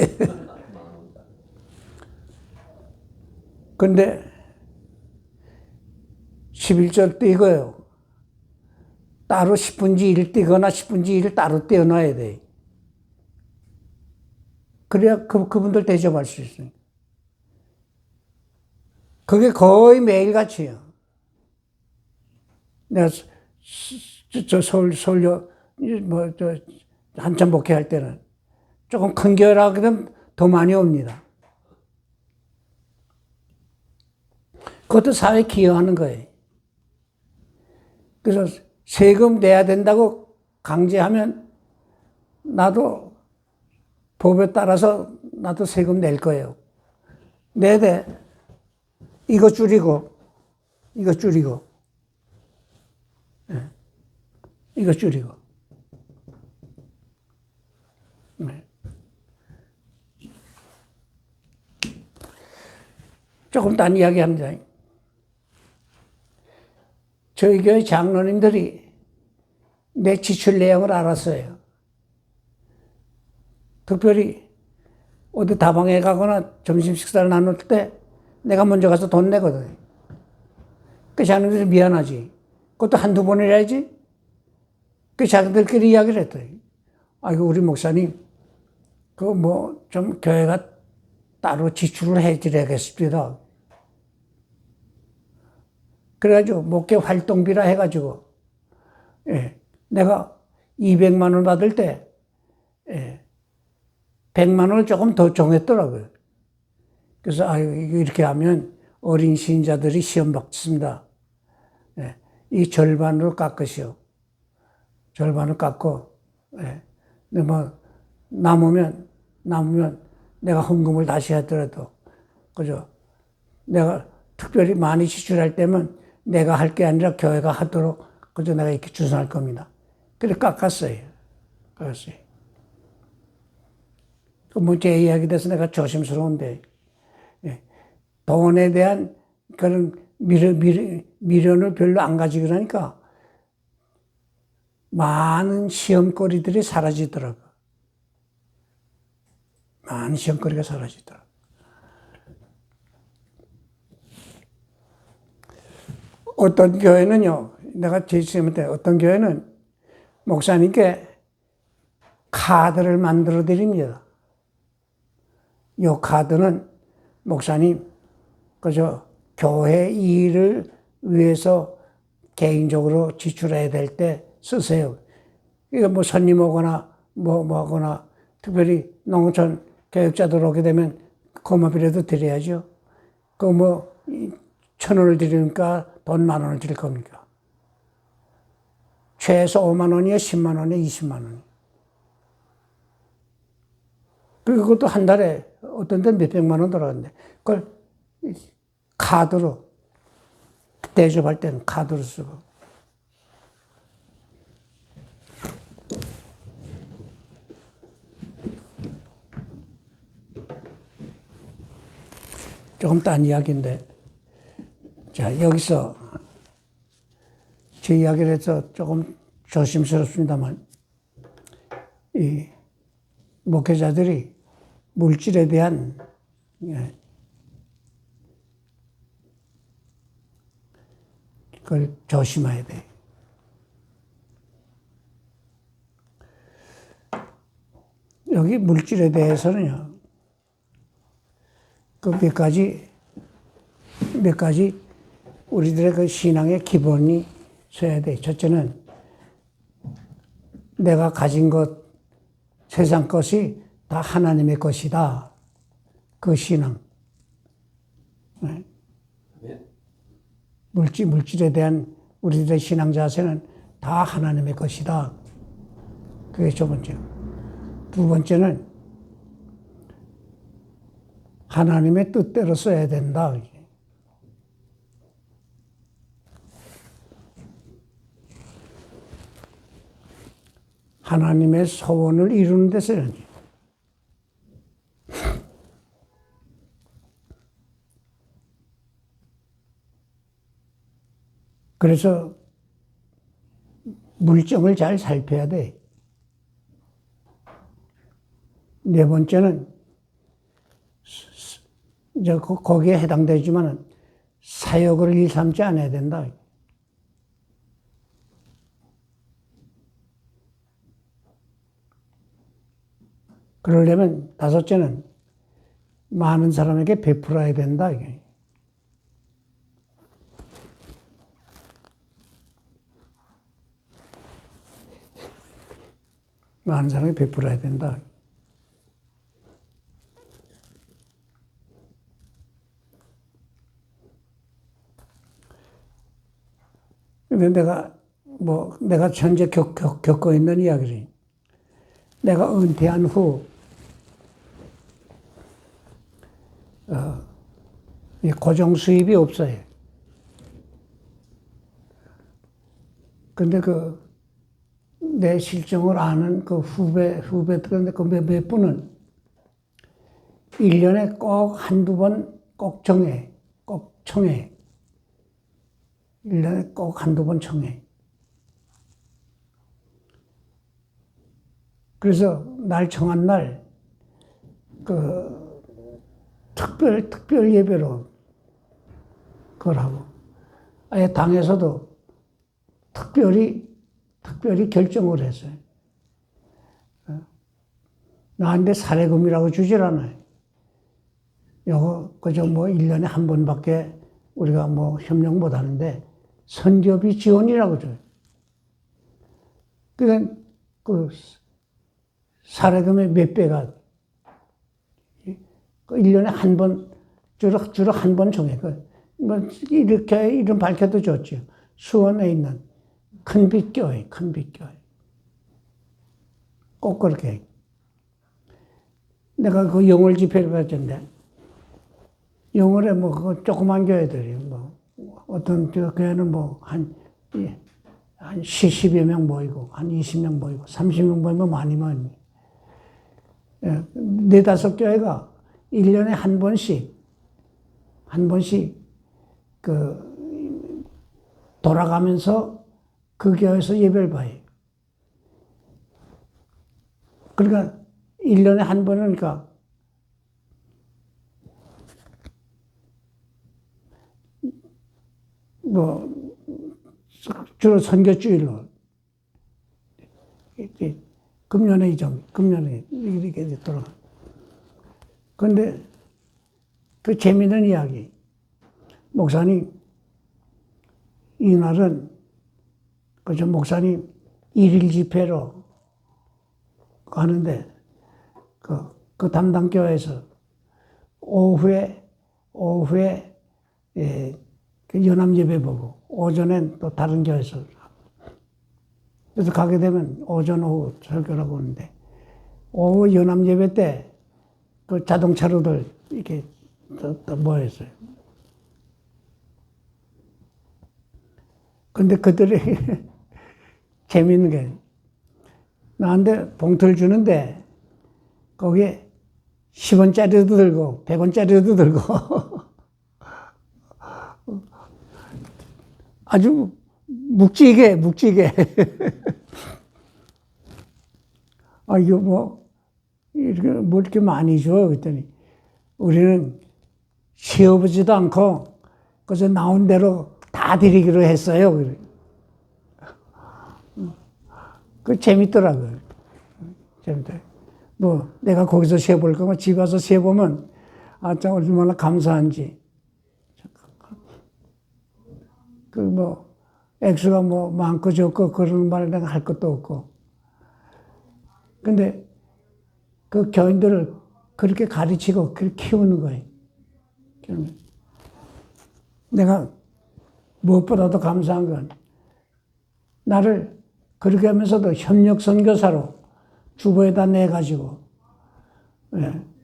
근데 11절 때 이거요. 따로 10분의 1 떼거나 10분의 1을 따로 떼어놔야 돼. 그래야 그분들 대접할 수 있어요. 그게 거의 매일같이요. 내가 서울요, 한참 목회할 때는 조금 큰 교회라 하게 되면 더 많이 옵니다. 그것도 사회에 기여하는 거예요. 그래서 세금 내야 된다고 강제하면 나도 법에 따라서 나도 세금 낼 거예요. 내야 돼. 이거 줄이고, 이거 줄이고, 이거 줄이고. 조금 딴 이야기 합니다. 저희 교회 장로님들이 내 지출 내역을 알았어요. 특별히 어디 다방에 가거나 점심 식사를 나눌 때 내가 먼저 가서 돈 내거든. 그 장로님들이 미안하지. 그것도 한두 번을 해야지. 그 자기들끼리 이야기를 했더니, 아이고, 우리 목사님, 좀 교회가 따로 지출을 해드려야겠습니다. 그래가지고, 목회 활동비라 해가지고, 예, 내가 200만 원 받을 때, 100만 원을 조금 더 정했더라고요. 그래서, 이렇게 하면 어린 신자들이 시험 받습니다. 예, 이 절반으로 깎으시오. 절반을 깎고, 남으면 내가 헌금을 다시 하더라도, 그죠? 내가 특별히 많이 지출할 때면 내가 할 게 아니라 교회가 하도록 그저 내가 이렇게 주선할 겁니다. 그래 깎았어요. 제 이야기 돼서 내가 조심스러운데, 돈에 대한 그런 미련을 별로 안 가지고 그러니까 많은 시험거리들이 사라지더라고. 많은 시험거리가 사라지더라고. 어떤 교회는요, 내가 제시했는데 어떤 교회는 목사님께 카드를 만들어 드립니다. 이 카드는 목사님, 그저 교회 일을 위해서 개인적으로 지출해야 될 때 쓰세요. 이거 뭐 손님 오거나 뭐 하거나 특별히 농촌 교육자들 오게 되면 고마비라도 드려야죠. 그 뭐 1,000원을 드리니까 돈 10,000원을 드릴 겁니까? 최소 5만 원이야, 10만 원이야, 20만 원. 그것도 한 달에 어떤 데는 몇백만 원 들어갔는데 그걸 카드로 대접할 때는 카드로 쓰고. 조금 딴 이야기인데, 자, 여기서 제 이야기를 해서 조금 조심스럽습니다만, 이 목회자들이 물질에 대한 그걸 조심해야 돼. 여기 물질에 대해서는요, 그 몇 가지 우리들의 그 신앙의 기본이 서야 돼. 첫째는 내가 가진 것, 세상 것이 다 하나님의 것이다. 그 신앙. 네. 물질에 대한 우리들의 신앙 자세는 다 하나님의 것이다. 그게 첫 번째. 두 번째는 하나님의 뜻대로 써야 된다. 하나님의 소원을 이루는 데 써야지. 그래서 물정을 잘 살펴야 돼. 네 번째는 이제 거기에 해당되지만은 사역을 일삼지 않아야 된다. 그러려면 다섯째는 많은 사람에게 베풀어야 된다. 이게. 많은 사람에게 베풀어야 된다. 근데 내가 현재 겪고 있는 이야기를, 내가 은퇴한 후, 고정 수입이 없어요. 근데 내 실정을 아는 후배들, 몇 분은 1년에 꼭 한두 번 꼭 청해. 1년에 꼭 한두 번 청해. 그래서 날 청한 날, 특별 예배로 그걸 하고, 아예 당에서도 특별히 결정을 했어요. 나한테 사례금이라고 주질 않아요. 요거, 그저 1년에 한 번밖에 우리가 협력 못 하는데, 선교비 지원이라고 줘요. 그러니까, 사례금의 몇 배가, 1년에 한 번, 주로 한 번 정해. 이렇게 이름 밝혀도 좋죠. 수원에 있는 큰빛교회. 꼭 그렇게 해. 내가 영월 집회를 갔는데, 영월에 뭐, 그 조그만 교회들이 뭐, 어떤 교회는 뭐, 한 10여 명 모이고, 한 20명 모이고, 30명 모이면 많이 모이니. 예, 4-5 교회가 1년에 한 번씩, 돌아가면서 그 교회에서 예배를 봐요. 그러니까 1년에 한 번은 그러니까 뭐 주로 선교주일로 금년에 이렇게 돌아가. 그런데 그 재미있는 이야기. 목사님 이날은 그저 목사님 1일 집회로 가는데 그 담당 교회에서 오후에 그 연합 예배 보고 오전엔 또 다른 교회에서 그래서 가게 되면 오전 오후 설교라고 하는데 오후 연합 예배 때 그 자동차로들 이렇게 또 모였어요. 근데 그들이 재밌는 게 나한테 봉투를 주는데 거기에 10원짜리도 들고 100원짜리도 들고 아주 묵직해. 아, 이거 뭐 이렇게 많이 줘. 그랬더니 우리는 쉬어보지도 않고 그래서 나온 대로 다 드리기로 했어요. 그래. 그 재밌더라고요. 재밌더라고요. 뭐 내가 거기서 쉬어볼 거면 집에 와서 쉬어보면 아, 참 얼마나 감사한지. 그 뭐 액수가 뭐 많고 적고 그런 말 내가 할 것도 없고. 근데 그 교인들을 그렇게 가르치고 그렇게 키우는 거예요. 내가 무엇보다도 감사한 건 나를 그렇게 하면서도 협력 선교사로 주보에다 내가지고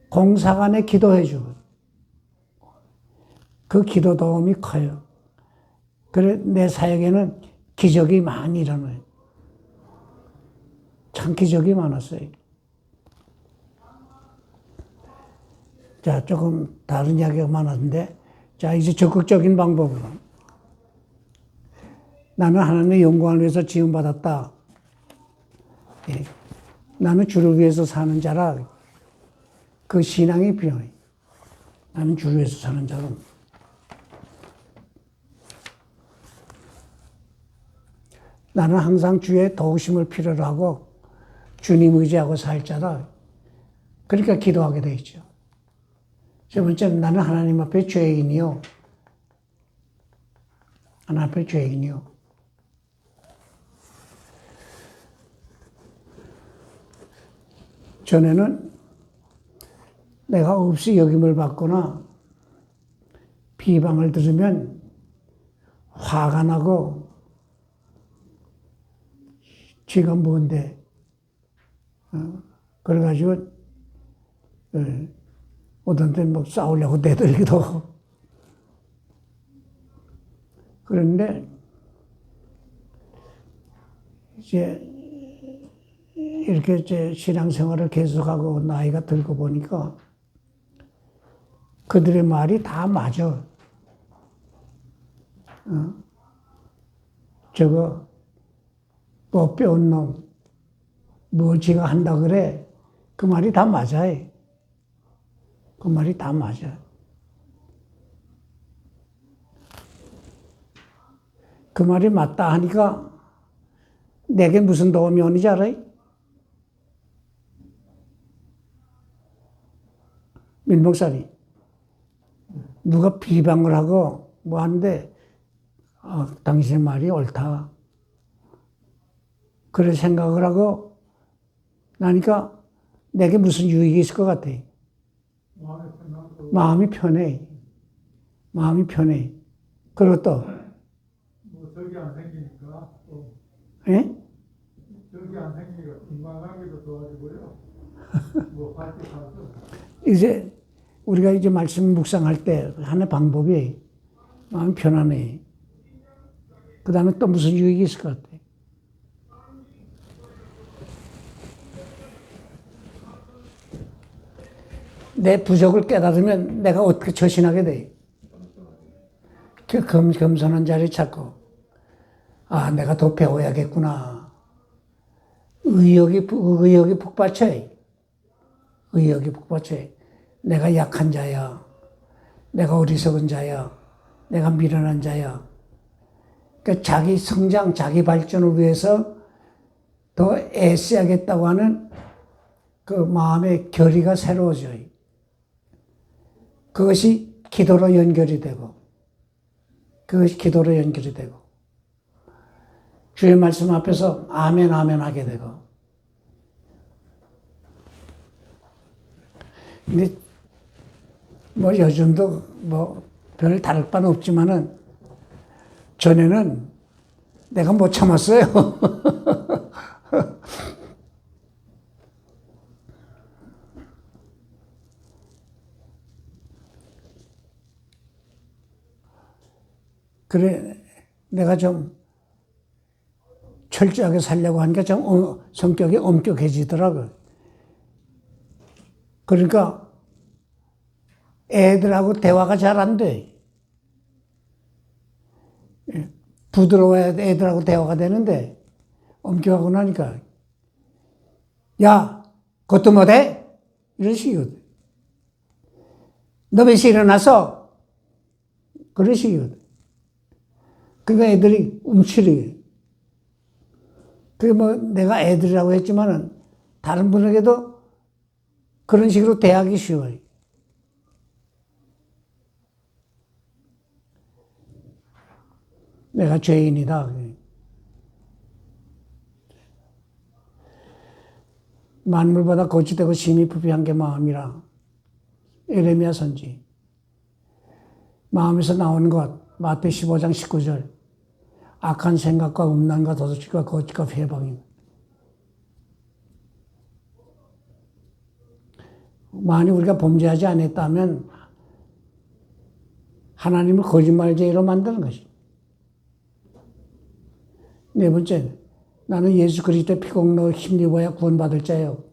공사관에 기도해주고 그 기도 도움이 커요. 그래 내 사역에는 기적이 많이 일어나요. 참 기적이 많았어요. 자, 조금 다른 이야기가 많았는데, 자, 이제 적극적인 방법으로. 나는 하나님의 영광을 위해서 지음받았다. 예. 나는 주를 위해서 사는 자라. 그 신앙이 필요해. 나는 주를 위해서 사는 자라. 나는 항상 주의 도우심을 필요로 하고 주님 의지하고 살 자라. 그러니까 기도하게 돼 있죠. 세 번째는 나는 하나님 앞에 죄인이요. 하나님 앞에 죄인이요. 전에는 내가 없이 여김을 받거나 비방을 들으면 화가 나고 지가 뭔데 그래가지고 어떤 때는 막 싸우려고 내들기도 하고 그런데 이제 이렇게 제 신앙생활을 계속하고 나이가 들고 보니까 그들의 말이 다 맞아. 저거 뭐 빼온 놈, 뭐 지가 한다 그래. 그 말이 다 맞아요. 그 말이 다 맞아. 그 말이 맞다 하니까 내게 무슨 도움이 오는지 알아요? 민목사님, 누가 비방을 하고 뭐 하는데 당신의 말이 옳다. 그런 생각을 하고 나니까 내게 무슨 유익이 있을 것 같아. 마음이 편해. 마음이 편해. 그리고 또 뭐 적이 안 생기니까 또 예? 적이 안 생기니까 건강하기도 도와주고요. 뭐 같이 가서 이제 우리가 이제 말씀 묵상할 때 하는 방법이 마음 편안해. 그 다음에 또 무슨 유익이 있을 것 같아. 내 부족을 깨달으면 내가 어떻게 처신하게 돼. 그 겸손한 자리 찾고, 아, 내가 더 배워야겠구나. 의욕이 북받쳐. 의욕이 북받쳐. 내가 약한 자야. 내가 어리석은 자야. 내가 미련한 자야. 그러니까 자기 성장, 자기 발전을 위해서 더 애써야겠다고 하는 그 마음의 결의가 새로워져요. 그것이 기도로 연결이 되고, 그것이 기도로 연결이 되고, 주의 말씀 앞에서 아멘, 아멘 하게 되고. 근데 뭐 요즘도 뭐 별 다를 바는 없지만은 전에는 내가 못 참았어요. 그래, 내가 좀 철저하게 살려고 하니까 좀 성격이 엄격해지더라고요. 그러니까 애들하고 대화가 잘 안 돼. 부드러워야 애들하고 대화가 되는데 엄격하고 나니까 야, 그것도 못해? 이런 식이거든. 너 몇 시에 일어났어? 그런 식이거든. 그러니까 애들이 움츠리게. 그게 뭐 내가 애들이라고 했지만은 다른 분에게도 그런 식으로 대하기 쉬워요. 내가 죄인이다. 만물보다 거짓되고 심히 부패한 게 마음이라. 에레미야 선지. 마음에서 나오는 것, 마태 15장 19절. 악한 생각과 음란과 도둑질과 거짓과 회방입니다. 만약 우리가 범죄하지 않았다면 하나님을 거짓말쟁이로 만드는 것이죠. 네 번째, 나는 예수 그리스도의 피공로 힘입어야 구원받을 자요.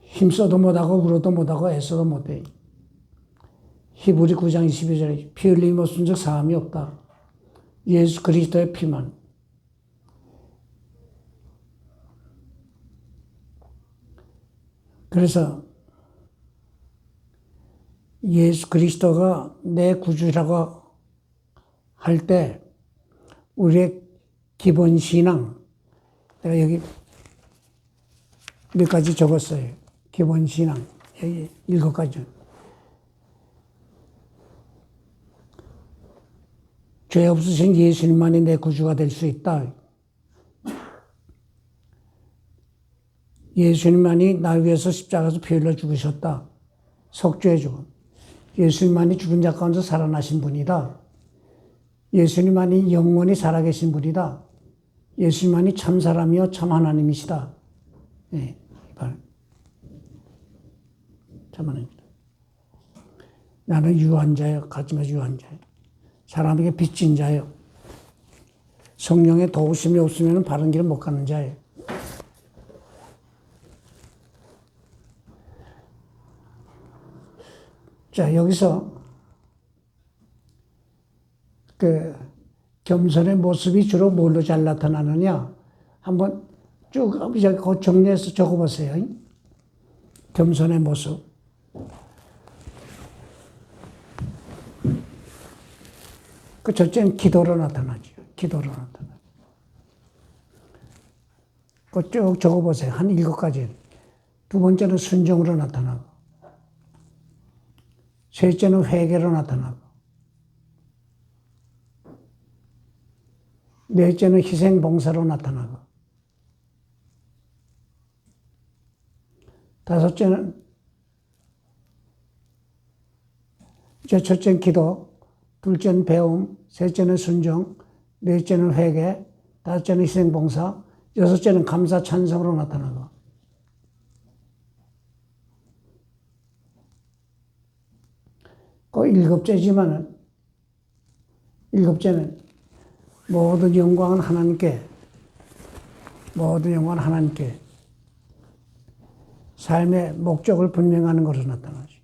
힘써도 못하고 울어도 못하고 애써도 못해. 히브리 9장 22절에 피 흘림 없은 적 사함이 없다. 예수 그리스도의 피만. 그래서 예수 그리스도가 내 구주라고 할 때 우리의 기본 신앙, 내가 여기 몇 가지 적었어요. 기본 신앙, 여기 7가지. 죄 없으신 예수님만이 내 구주가 될 수 있다. 예수님만이 날 위해서 십자가에서 피 흘려 죽으셨다. 속죄의 죽음. 예수님만이 죽은 자 가운데 살아나신 분이다. 예수님만이 영원히 살아계신 분이다. 예수님만이 참 사람이요 참 하나님이시다. 네, 참 하나님이다. 나는 유한 자요. 가지마 유한 자요. 사람에게 빚진 자요. 성령의 도우심이 없으면 바른 길을 못 가는 자예요. 자, 여기서 그 겸손의 모습이 주로 뭘로 잘 나타나느냐? 한번 쭉 정리해서 적어보세요. 겸손의 모습. 그 첫째는 기도로 나타나죠. 기도로 나타나죠. 그 쭉 적어보세요. 한 7가지. 두 번째는 순종으로 나타나고. 셋째는 회개로 나타나고. 넷째는 희생봉사로 나타나고. 다섯째는 첫째는 기도, 둘째는 배움, 셋째는 순종, 넷째는 회개, 다섯째는 희생봉사, 여섯째는 감사 찬성으로 나타나고. 그 일곱째지만은, 일곱째는 모든 영광은 하나님께, 모든 영광은 하나님께 삶의 목적을 분명하는 것으로 나타나죠.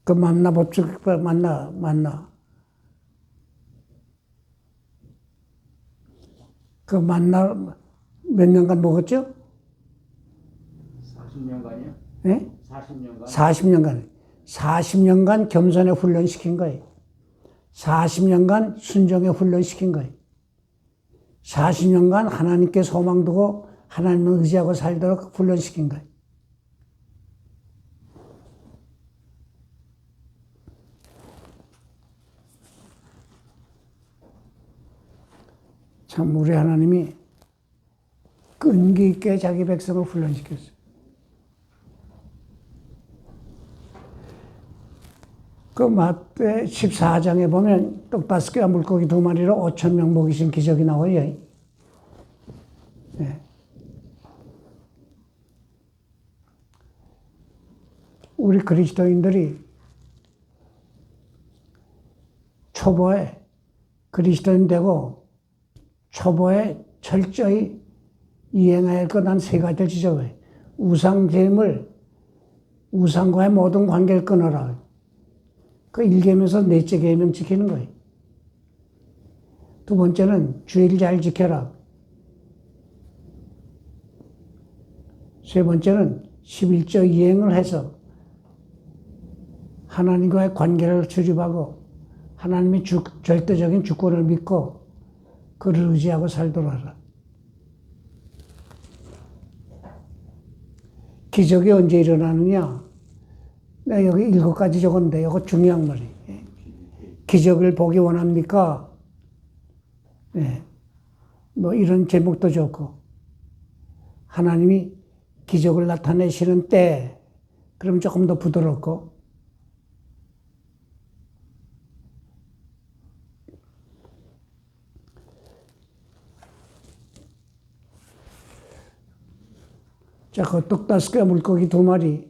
그 만나 법칙, 만나. 그 만나 몇 년간 먹었죠? 40년간이요? 예? 40년간? 40년간. 40년간 겸손에 훈련시킨 거예요. 40년간 순종에 훈련시킨 거예요. 40년간 하나님께 소망 두고 하나님을 의지하고 살도록 훈련시킨 거예요. 참 우리 하나님이 끈기 있게 자기 백성을 훈련시켰어요. 그 마태 14장에 보면 떡 5개와 물고기 2마리로 5,000명 먹이신 기적이 나와요. 네. 우리 그리스도인들이 초보에 그리스도인 되고 초보에 철저히 이행해야 할 것 한 3가지를 지적해. 우상됨을, 우상과의 모든 관계를 끊어라. 그 1계명에서 4째 계명 지키는 거예요. 두 번째는 주의를 잘 지켜라. 세 번째는 11조 이행을 해서 하나님과의 관계를 수립하고 하나님의 절대적인 주권을 믿고 그를 의지하고 살도록 하라. 기적이 언제 일어나느냐? 내가 여기 7가지 적었는데 이거 중요한 말이에요. 기적을 보기 원합니까? 네. 뭐 이런 제목도 좋고 하나님이 기적을 나타내시는 때 그럼 조금 더 부드럽고 자, 그 떡 5개 물고기 2마리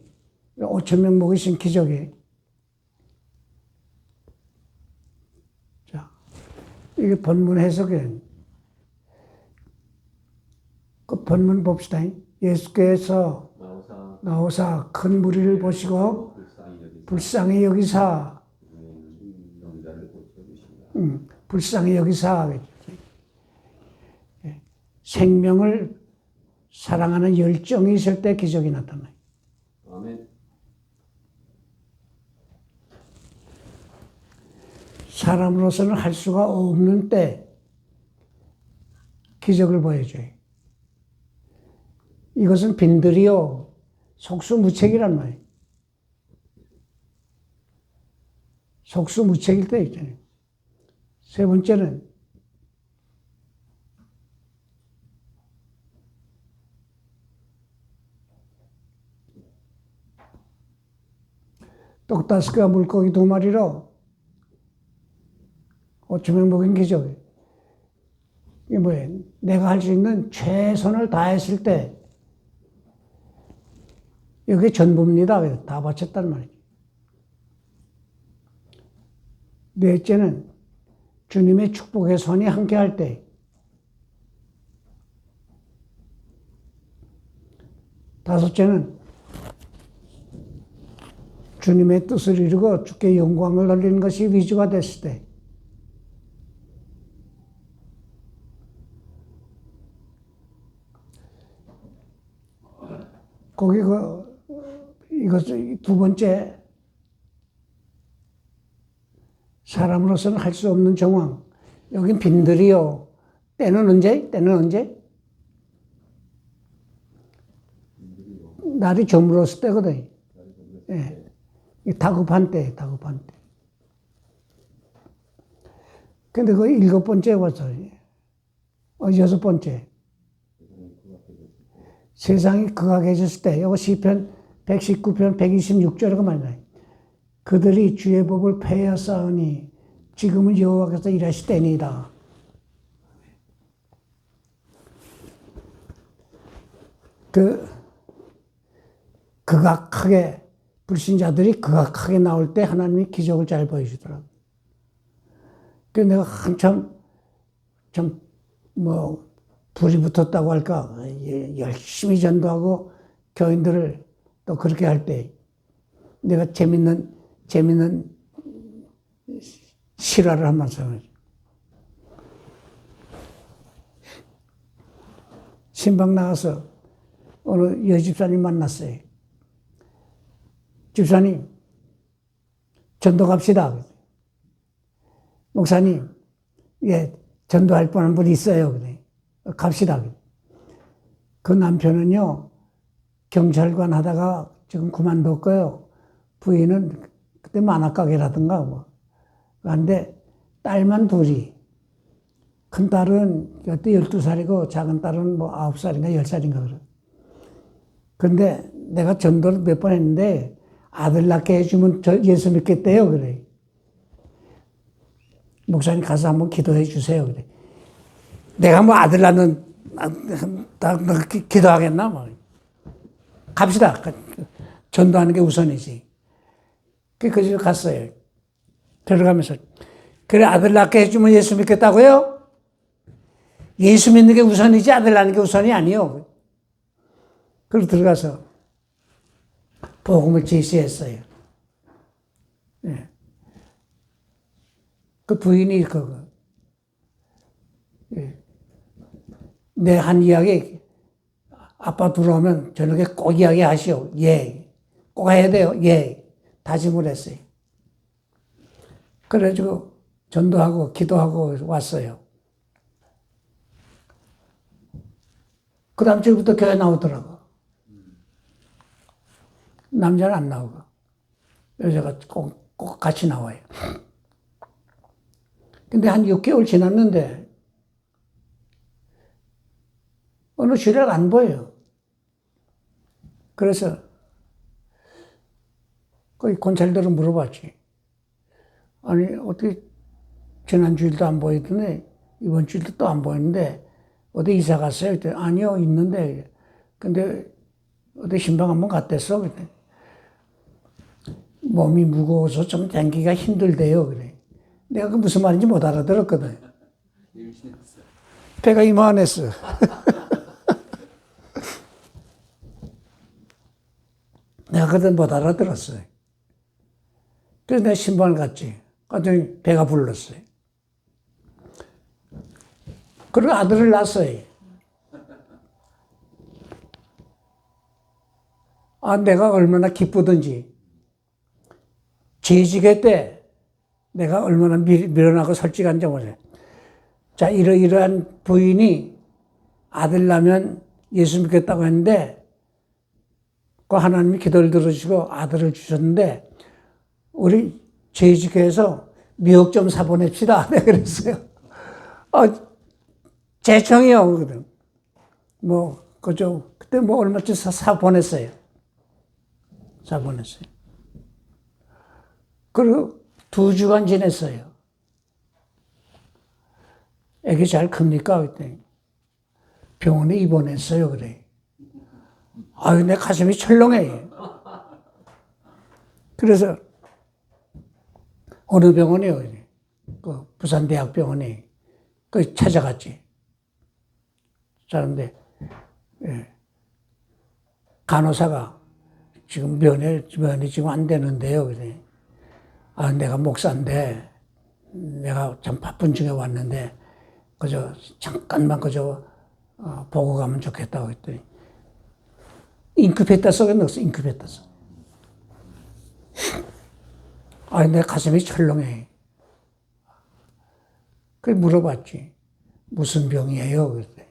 5,000명 먹이신 기적이. 자, 이게 본문 해석에 그 본문 봅시다. 예수께서 나오사 큰 무리를 보시고 불쌍히 여기사 불쌍히 여기사 생명을 사랑하는 열정이 있을 때 기적이 나타나요. 아멘. 사람으로서는 할 수가 없는 때 기적을 보여줘요. 이것은 빈들이요 속수무책이란 말이에요. 속수무책일 때 있잖아요. 세 번째는 떡 5개와 물고기 2마리로 5,000명 먹인 기적. 이게 뭐예요? 내가 할 수 있는 최선을 다했을 때 이게 전부입니다. 다 바쳤단 말이죠. 넷째는 주님의 축복의 손이 함께 할 때. 다섯째는 주님의 뜻을 이루고 주께 영광을 돌리는 것이 위주가 됐을 때. 거기 이것을 두 번째 사람으로서는 할 수 없는 정황. 여긴 빈들이요. 때는 언제? 때는 언제? 날이 저물었을 때거든. 예. 다급한 때, 다급한 때. 근데 그 7번째 왔어요. 6번째. 세상이 극악해졌을 때, 이거 시편 119편 126절에 그 말이에요. 그들이 주의 법을 폐하였사오니 지금은 여호와께서 일하실 때니이다. 극악하게, 불신자들이 극악하게 나올 때 하나님이 기적을 잘 보여주더라고요. 그래서 내가 한참, 불이 붙었다고 할까, 열심히 전도하고 교인들을 또 그렇게 할 때, 내가 재밌는 실화를 한번 써요. 신방 나가서 어느 여집사님 만났어요. 집사님, 전도 갑시다. 목사님, 예, 전도할 뻔한 분이 있어요. 그래. 갑시다. 그 남편은요, 경찰관 하다가 지금 그만뒀고요. 부인은 그때 만화가게라든가 뭐. 그런데 딸만 둘이. 큰 딸은 그때 12살이고 작은 딸은 뭐 9살인가 10살인가 그래. 근데 내가 전도를 몇 번 했는데 아들 낳게 해주면 저 예수 믿겠대요. 그래. 목사님 가서 한번 기도해 주세요. 그래. 내가 뭐 아들 낳는, 기도하겠나? 뭐. 갑시다. 전도하는 게 우선이지. 그 집에 갔어요. 들어가면서. 그래, 아들 낳게 해주면 예수 믿겠다고요? 예수 믿는 게 우선이지 아들 낳는 게 우선이 아니요. 그리고 들어가서 복음을 제시했어요. 네. 그 부인이 그거. 내 한 이야기 아빠 들어오면 저녁에 꼭 이야기 하시오. 예. 꼭 해야 돼요. 예. 다짐을 했어요. 그래가지고 전도하고 기도하고 왔어요. 그 다음 주부터 교회 나오더라고. 남자는 안 나오고. 여자가 꼭 같이 나와요. 근데 한 6개월 지났는데, 어느 주일날 안 보여요. 그래서, 거기 권찰들은 물어봤지. 아니, 어떻게, 지난 주일도 안 보이더니, 이번 주일도 또 안 보이는데, 어디 이사 갔어요? 그랬더니, 아니요, 있는데. 근데, 어디 신방 한번 갔댔어? 그랬더니, 몸이 무거워서 좀 당기기가 힘들대요. 그래. 내가 그 무슨 말인지 못 알아들었거든. 배가 이만했어. 내가 그때 못 알아들었어요. 그래서 내가 신방을 갔지. 갔더니 배가 불렀어요. 그리고 아들을 낳았어요. 아, 내가 얼마나 기쁘든지. 재직회 때 내가 얼마나 미련하고 솔직한지 모르겠어요. 자, 이러이러한 부인이 아들 낳으면 예수 믿겠다고 했는데, 그 하나님이 기도를 들어주시고 아들을 주셨는데, 우리 재직회에서 미역 좀 사보냅시다. 내가 그랬어요. 재청이요. 그거든. 뭐, 그때 뭐 얼마쯤 사보냈어요. 사보냈어요. 그리고 2주간 지냈어요. 애기 잘 큽니까? 그랬더니 병원에 입원했어요. 그래. 아유, 내 가슴이 철렁해. 그래서 어느 병원이요? 그 부산대학병원에 그 찾아갔지. 그런데 간호사가 지금 면회 지금 안 되는데요. 그래. 아, 내가 목사인데 내가 참 바쁜 중에 왔는데 그저 잠깐만 그저 보고 가면 좋겠다고 했더니 인큐베이터 속에 넣었어. 인큐베이터 속. 아, 내 가슴이 철렁해. 그래 물어봤지. 무슨 병이에요? 그랬더니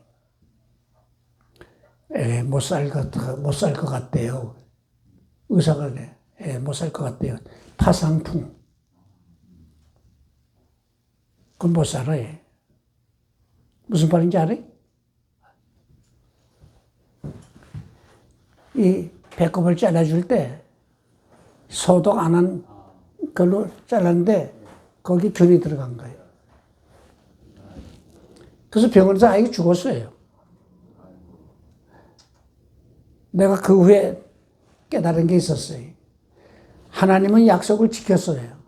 못 살 것 같대요. 의사가 그래. 못 살 것 같대요. 파상풍. 그건 못 살아. 무슨 말인지 알아? 이 배꼽을 잘라줄 때 소독 안 한 걸로 잘랐는데 거기 균이 들어간 거예요. 그래서 병원에서 아이가 죽었어요. 내가 그 후에 깨달은 게 있었어요. 하나님은 약속을 지켰어요.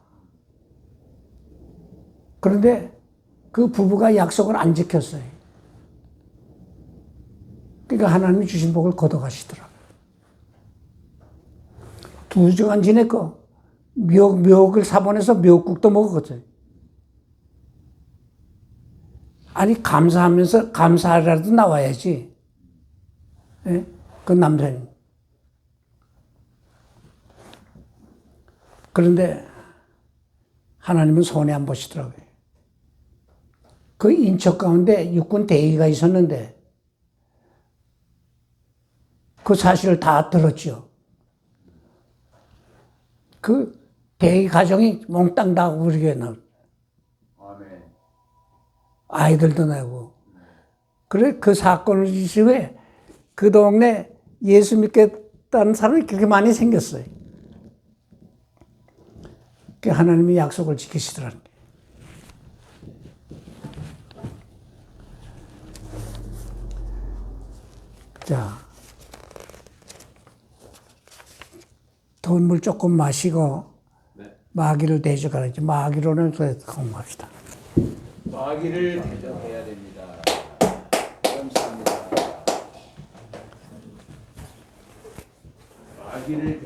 그런데 그 부부가 약속을 안 지켰어요. 그러니까 하나님이 주신 복을 걷어가시더라고요. 2주간 지냈고 미역을 사보내서 미역국도 먹었어요. 아니 감사하면서 감사라도 나와야지. 예? 그 남편이. 그런데 하나님은 손해 안 보시더라고요. 그 인척 가운데 육군 대위가 있었는데 그 사실을 다 들었죠. 그 대위 가정이 몽땅 다 우리에게 나. 아멘. 아이들도 내고. 그래 그 사건을 이후에 그 동네 예수 믿겠다는 사람이 그렇게 많이 생겼어요. 그 하나님이 약속을 지키시더라는 거예요. 자, 더운 물 조금 마시고 마귀를 대적하라지. 마귀로는 공부합시다. 마귀를 대적해야 됩니다. 감사합니다. 마귀를 대적.